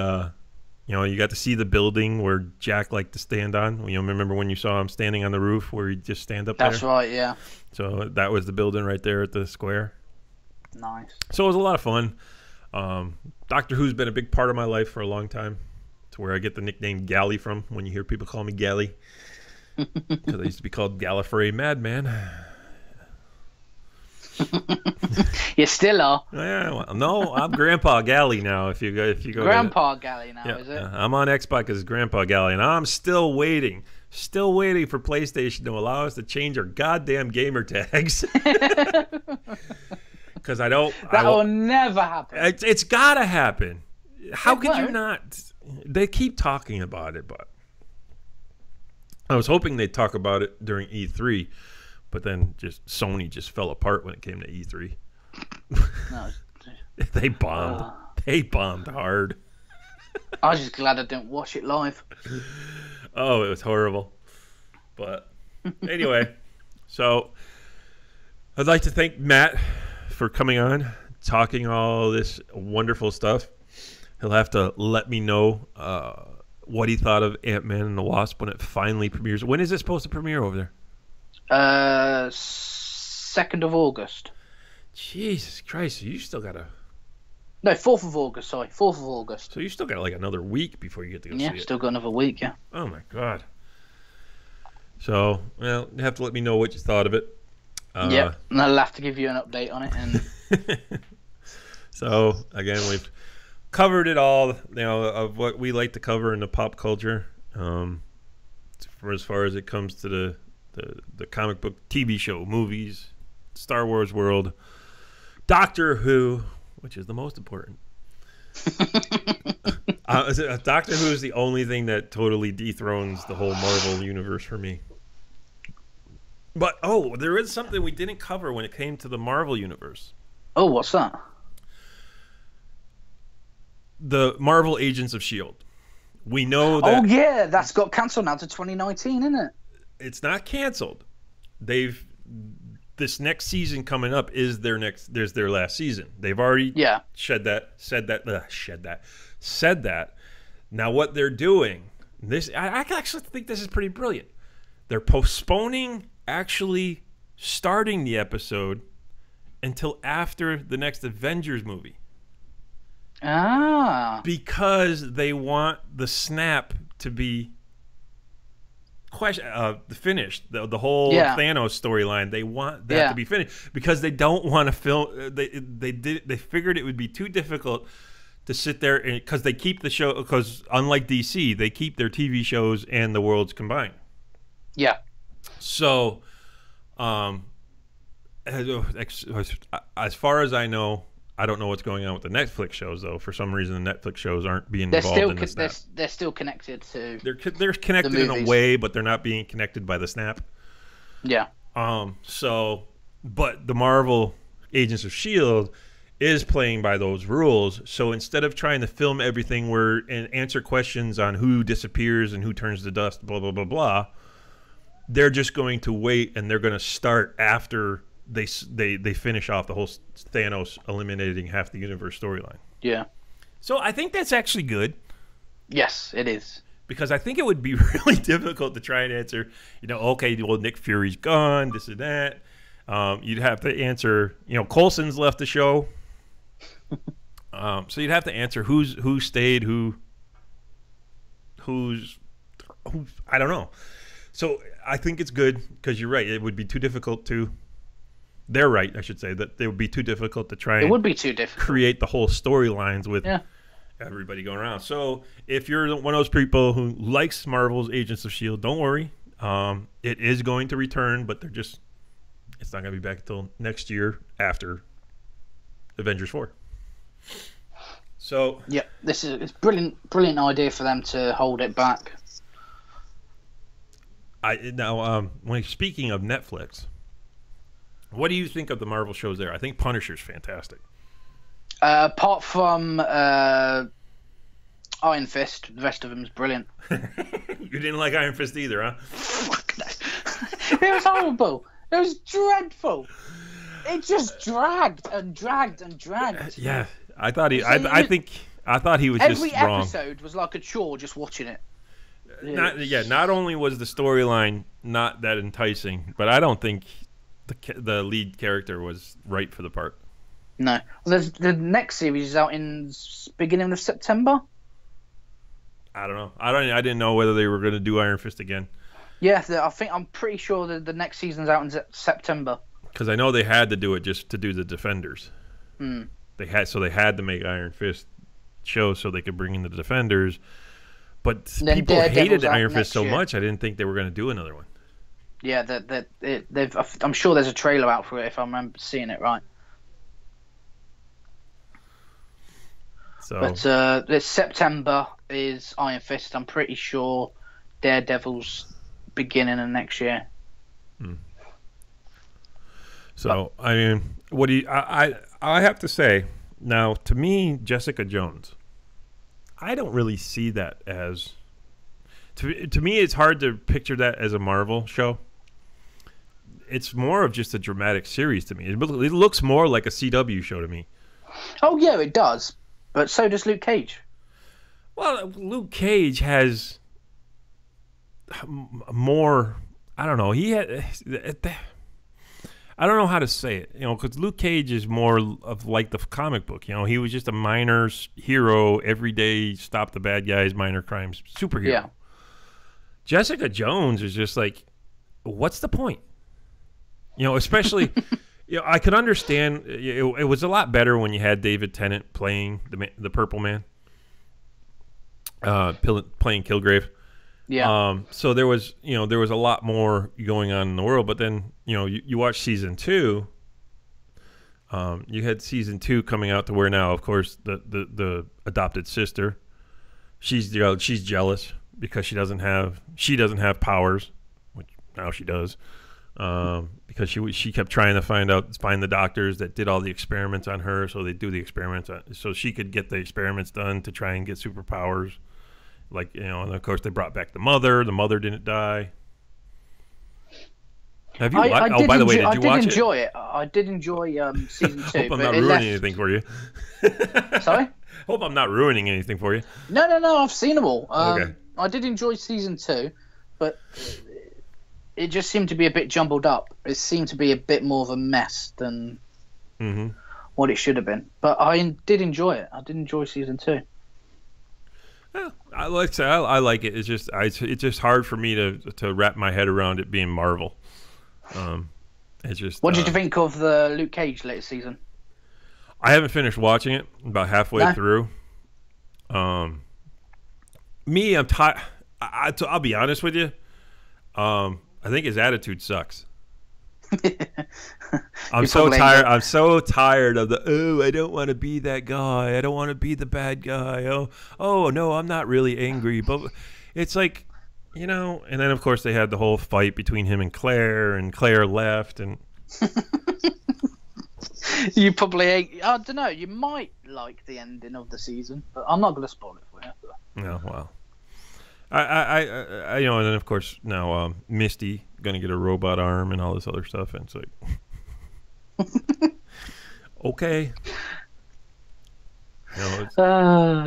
you got to see the building where Jack liked to stand on. Remember when you saw him standing on the roof where he'd just stand up there? That's right, yeah. So that was the building right there at the square. Nice. So it was a lot of fun. Doctor Who's been a big part of my life for a long time. It's where I get the nickname Galley from when you hear people call me Galley. Because I used to be called Gallifrey Madman. You still are. Yeah, well, no, I'm Grandpa Galley now. If you go Grandpa Galley now, yeah, is it? I'm on Xbox as Grandpa Galley, and I'm still waiting for PlayStation to allow us to change our goddamn gamer tags. Because I don't. That will never happen. It's gotta happen. How could you not? They keep talking about it, but I was hoping they'd talk about it during E3, but then Sony just fell apart when it came to E3. No. They bombed. They bombed hard. I was just glad I didn't watch it live. Oh, it was horrible. But anyway, so I'd like to thank Matt for coming on, talking all this wonderful stuff. He'll have to let me know what he thought of Ant-Man and the Wasp when it finally premieres. When is it supposed to premiere over there? 2nd of August. Jesus Christ, you still got No, 4th of August, sorry. 4th of August. So you still got like another week before you get to go see it. Yeah, still got another week, yeah. Oh my God. So, well, you have to let me know what you thought of it. Yeah, and I'll have to give you an update on it. And so, again, we've covered it all, of what we like to cover in the pop culture. For as far as it comes to the comic book, TV show, movies, Star Wars world, Doctor Who, which is the most important. Doctor Who is the only thing that totally dethrones the whole Marvel universe for me. But, there is something we didn't cover when it came to the Marvel universe. Oh, what's that? The Marvel Agents of S.H.I.E.L.D. We know that... Oh, yeah, that's got cancelled now to 2019, isn't it? It's not canceled. This next season coming up is their last season. They've already said that. Now what they're doing, I actually think this is pretty brilliant. They're postponing actually starting the episode until after the next Avengers movie. Because they want the snap to be finished. The whole Thanos storyline, they want that to be finished because they don't want to film. They figured it would be too difficult to sit there because they keep the show. Because unlike DC, they keep their TV shows and the worlds combined. Yeah. So, as far as I know, I don't know what's going on with the Netflix shows, though. For some reason, the Netflix shows aren't being involved in the snap. They're still connected to. They're connected in a way, but they're not being connected by the snap. Yeah. But the Marvel Agents of S.H.I.E.L.D. is playing by those rules. So instead of trying to film everything and answer questions on who disappears and who turns to dust, blah blah blah blah, they're just going to wait and they're going to start after they finish off the whole Thanos eliminating half the universe storyline. Yeah. So I think that's actually good. Yes, it is. Because I think it would be really difficult to try and answer, okay, well, Nick Fury's gone, this and that. You'd have to answer, Coulson's left the show. So you'd have to answer who stayed, who's I don't know. So I think it's good because you're right. It would be too difficult to. They're right, I should say, that it would be too difficult to try and create the whole storylines with everybody going around. So if you're one of those people who likes Marvel's Agents of S.H.I.E.L.D., don't worry. It is going to return, but it's not going to be back until next year after Avengers 4. So it's brilliant idea for them to hold it back. When speaking of Netflix, what do you think of the Marvel shows there? I think Punisher's fantastic. Apart from Iron Fist, the rest of them is brilliant. You didn't like Iron Fist either, huh? Fuck no. It was horrible. It was dreadful. it just dragged and dragged and dragged. Yeah, I thought he. So I think I thought he was every just wrong. episode was like a chore just watching it. Not only was the storyline not that enticing, but I don't think the lead character was right for the part. No, the next series is out in beginning of September. I don't know. I didn't know whether they were going to do Iron Fist again. Yeah, I'm pretty sure that the next season's out in September. Because I know they had to do it just to do the Defenders. Hmm. They had to make Iron Fist show so they could bring in the Defenders. But people hated Iron Fist so much, I didn't think they were going to do another one. Yeah, I'm sure there's a trailer out for it if I remember seeing it right. So, but this September is Iron Fist. I'm pretty sure Daredevil's beginning of next year. So I mean, what do you? I have to say now, to me, Jessica Jones, I don't really see that as. To me, it's hard to picture that as a Marvel show. It's more of just a dramatic series to me. It looks more like a CW show to me. Oh yeah, it does. But so does Luke Cage. Well, Luke Cage has more. I don't know. He had. I don't know how to say it, because Luke Cage is more of like the comic book. He was just a minor hero, everyday stop the bad guys, minor crimes superhero. Yeah. Jessica Jones is just like, what's the point? Especially, I could understand. It was a lot better when you had David Tennant playing the Purple Man, playing Kilgrave. Yeah. So there was a lot more going on in the world, but then you watch season 2. You had season 2 coming out to where now, of course, the adopted sister, she's jealous because she doesn't have powers, which now she does, because she kept trying to find the doctors that did all the experiments on her, so they do the experiments so she could get the experiments done to try and get superpowers. And of course they brought back the mother. The mother didn't die. Have you watched? Oh, by the way, did you watch it? I did enjoy it. I did enjoy season 2. Hope I'm not ruining anything for you. Sorry? Hope I'm not ruining anything for you. No. I've seen them all. Okay. I did enjoy season 2, but it just seemed to be a bit jumbled up. It seemed to be a bit more of a mess than what it should have been. But I did enjoy it. I did enjoy season 2. Yeah, I like it. It's just hard for me to wrap my head around it being Marvel. It's just. What did you think of the Luke Cage latest season? I haven't finished watching it. About halfway through. Me, I'm tired. I'll be honest with you. I think his attitude sucks. I'm so tired. I'm so tired of I don't want to be that guy. I don't want to be the bad guy. Oh no, I'm not really angry, but it's like, and then of course they had the whole fight between him and Claire left, and you probably, I don't know, you might like the ending of the season, but I'm not going to spoil it for you. No, well, I and then of course now Misty gonna get a robot arm and all this other stuff, and it's like, okay.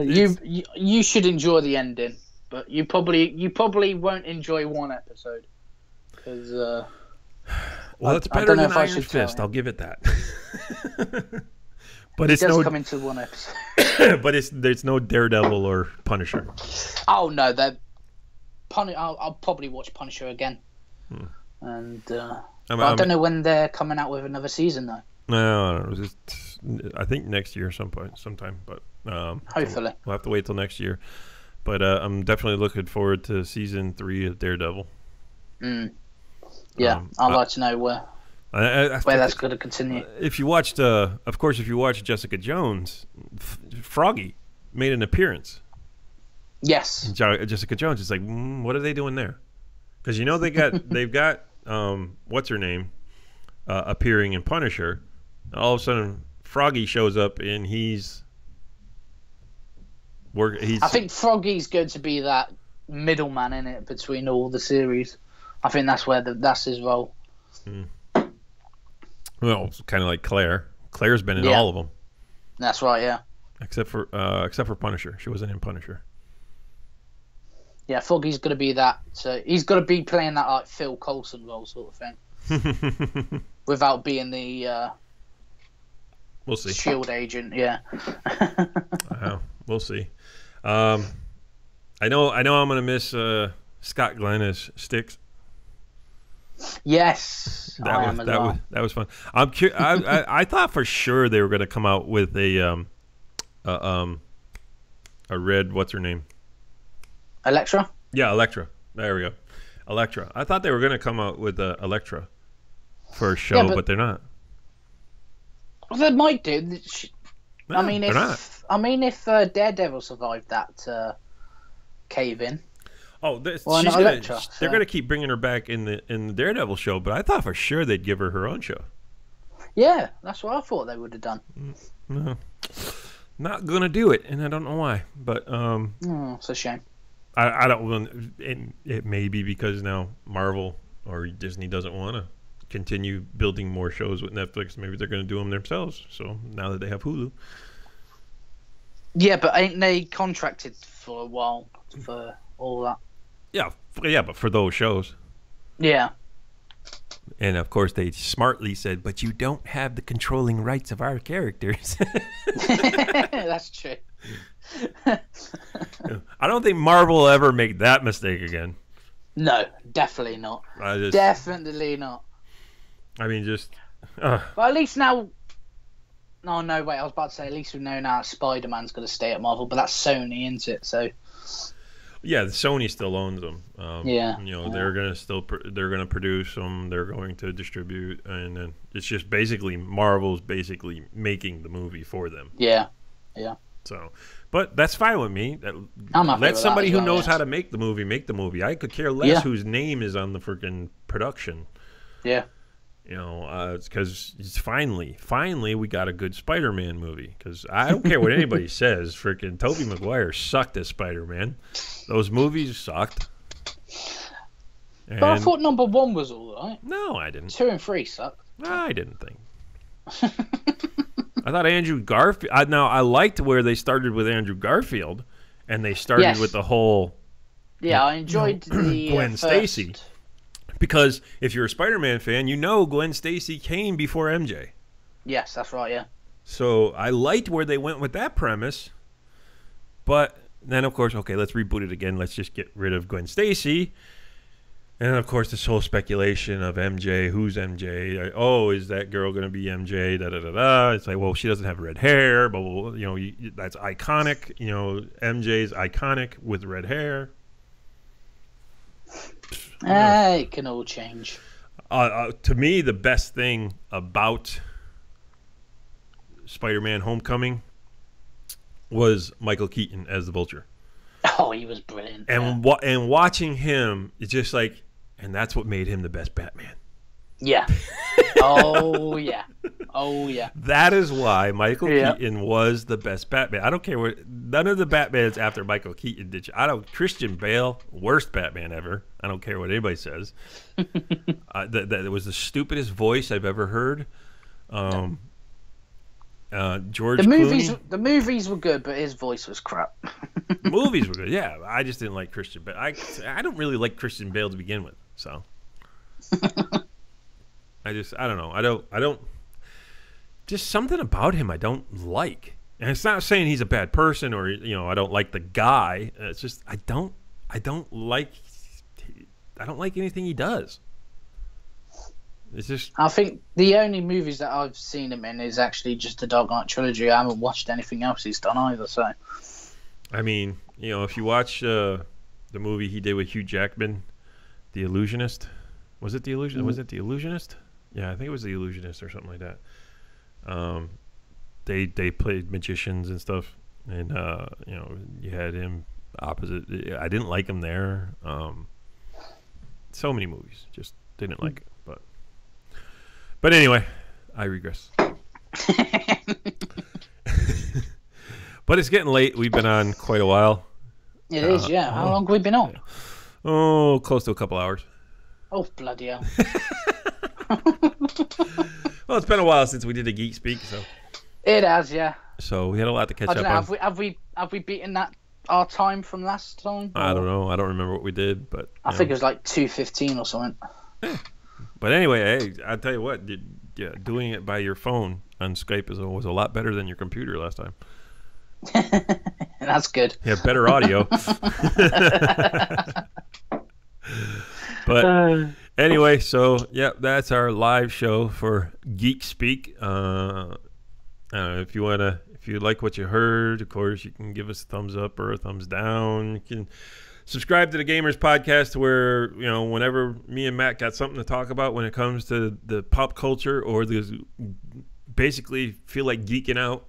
You should enjoy the ending, but you probably won't enjoy one episode because. Well, it's better than Iron Fist. I'll give it that. But it does come into one episode. But there's no Daredevil or Punisher. Oh no, I'll probably watch Punisher again. And I don't know when they're coming out with another season though. No, I think next year sometime. But hopefully we'll have to wait till next year. But I'm definitely looking forward to season 3 of Daredevil. Yeah, I'd like to know where that's going to continue. If you watched, of course, if you watched Jessica Jones, Froggy made an appearance. Yes, Jessica Jones is like, what are they doing there? Because they've got what's her name appearing in Punisher. All of a sudden, Froggy shows up and he's. I think Froggy's going to be that middleman in it between all the series. I think that's where that's his role. Well, it's kind of like Claire. Claire's been in Yeah. all of them That's right. Yeah. except for Punisher. She wasn't in Punisher. Yeah, Foggy's going to be that. He's going to be playing that like Phil Coulson role sort of thing, without being the We'll see. Shield agent. Yeah. We'll see. I know. I'm gonna miss Scott Glenn as Styx. Yes, I am as well. That was fun. I thought for sure they were gonna come out with a red. What's her name? Elektra? Yeah, Elektra. There we go. Elektra. I thought they were gonna come out with Elektra for a show, but they're not. Well, they might do. No, I mean, they're not. if Daredevil survived that cave in. Oh, they're gonna keep bringing her back in the Daredevil show, but I thought for sure they'd give her own show. Yeah, that's what I thought they would have done. No, not gonna do it, and I don't know why. But it's a shame. I don't. It may be because now Marvel or Disney doesn't want to continue building more shows with Netflix. Maybe they're going to do them themselves. So now that they have Hulu. Yeah, but ain't they contracted for a while for all that? Yeah, but for those shows. Yeah. And of course, they smartly said, "But you don't have the controlling rights of our characters." That's true. I don't think Marvel will ever make that mistake again. No, definitely not. Definitely not. I mean, But at least now. No, wait. I was about to say at least we know now Spider-Man's going to stay at Marvel, but that's Sony, isn't it? So. Yeah, Sony still owns them. They're gonna produce them. They're going to distribute, and then it's just basically Marvel's basically making the movie for them. Yeah. So, but that's fine with me. Let somebody who knows how to make the movie. I could care less whose name is on the freaking production. Yeah. It's because finally we got a good Spider-Man movie. Because I don't care what anybody says. Freaking Tobey Maguire sucked as Spider-Man. Those movies sucked. But I thought number 1 was all right. No, I didn't. 2 and 3 sucked. I didn't think. I thought Andrew Garfield. Now I liked where they started with Andrew Garfield, and they started with the whole. Yeah, I enjoyed the Gwen Stacy. Because if you're a Spider-Man fan, you know Gwen Stacy came before MJ. Yes, that's right, yeah. So I liked where they went with that premise. But then, of course, okay, let's reboot it again. Let's just get rid of Gwen Stacy. And, of course, this whole speculation of MJ. Who's MJ? Oh, is that girl going to be MJ? Da-da-da-da. It's like, well, she doesn't have red hair. But, that's iconic. MJ's iconic with red hair. It can all change. To me, the best thing about Spider-Man Homecoming was Michael Keaton as the Vulture. Oh, he was brilliant. And and watching him, it's just like, and that's what made him the best Batman. Yeah. Oh, yeah. That is why Michael Keaton was the best Batman. I don't care none of the Batmans after Michael Keaton did. Christian Bale, worst Batman ever. I don't care what anybody says. That was the stupidest voice I've ever heard. George Clooney. The movies were good, but his voice was crap. Movies were good, yeah. I just didn't like Christian Bale. I don't really like Christian Bale to begin with, so. I don't know. I don't. Just something about him I don't like, and it's not saying he's a bad person or I don't like the guy. It's just I don't like anything he does. It's just. I think the only movies that I've seen him in is actually just the Dark Knight trilogy. I haven't watched anything else he's done either. So. I mean, if you watch the movie he did with Hugh Jackman, The Illusionist. Was it The Illusionist? Was it The Illusionist? Yeah, I think it was The Illusionist or something like that. They played magicians and stuff, and you had him opposite. I didn't like him there. So many movies, just didn't like it. But anyway, I regress. But it's getting late. We've been on quite a while. It is, yeah. How long have we been on? Oh, close to a couple hours. Oh, bloody hell. Well, it's been a while since we did a Geek Speak, so It has, yeah. we had a lot to catch I up don't know. on. Have we beaten that our time from last time? I don't Or- know. I don't remember what we did, but I think it was like 2:15 or something. But anyway, hey, I tell you what, doing it by your phone on Skype was a lot better than your computer last time. That's good. You have better audio. But anyway, so yeah, that's our live show for Geek Speak. If you like what you heard, of course, you can give us a thumbs up or a thumbs down. You can subscribe to the Gamerz podcast, where whenever me and Matt got something to talk about when it comes to the pop culture or basically feel like geeking out,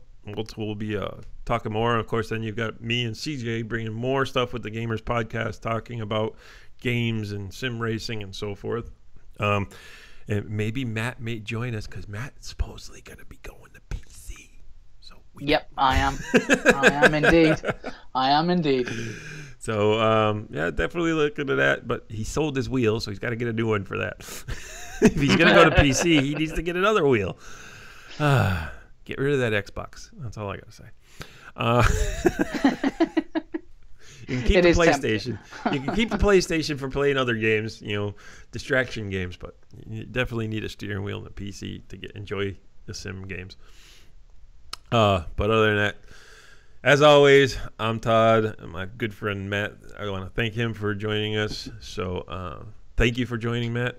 we'll be talking more. Of course, then you've got me and CJ bringing more stuff with the Gamerz podcast, talking about games and sim racing and so forth. And maybe Matt may join us because Matt's supposedly going to be going to PC. So Yep, I am. I am indeed. I am indeed. So yeah, definitely looking at that. But he sold his wheel, so he's got to get a new one for that. If he's going to go to PC, he needs to get another wheel. Get rid of that Xbox. That's all I got to say. You can keep the PlayStation. You can keep the PlayStation for playing other games, distraction games, but you definitely need a steering wheel and a PC to enjoy the sim games. But other than that, as always, I'm Todd, and my good friend Matt. I want to thank him for joining us. So thank you for joining, Matt.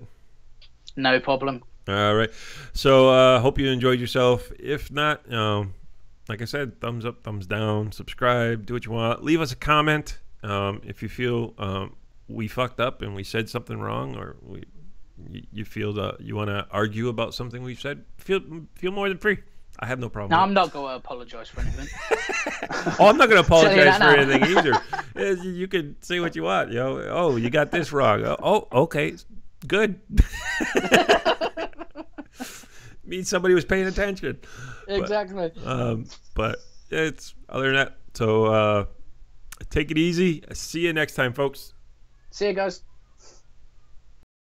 No problem. All right. So hope you enjoyed yourself. If not, like I said, thumbs up, thumbs down, subscribe, do what you want. Leave us a comment if you feel we fucked up and we said something wrong, or you feel that you want to argue about something we've said. Feel more than free. I have no problem. No, with I'm not going to apologise for anything. Oh, I'm not going to apologize for now. anything either. You can say what you want. Oh, you got this wrong. Oh, okay, good. Means somebody was paying attention. Exactly. But it's other than that. So take it easy. See you next time, folks. See you guys.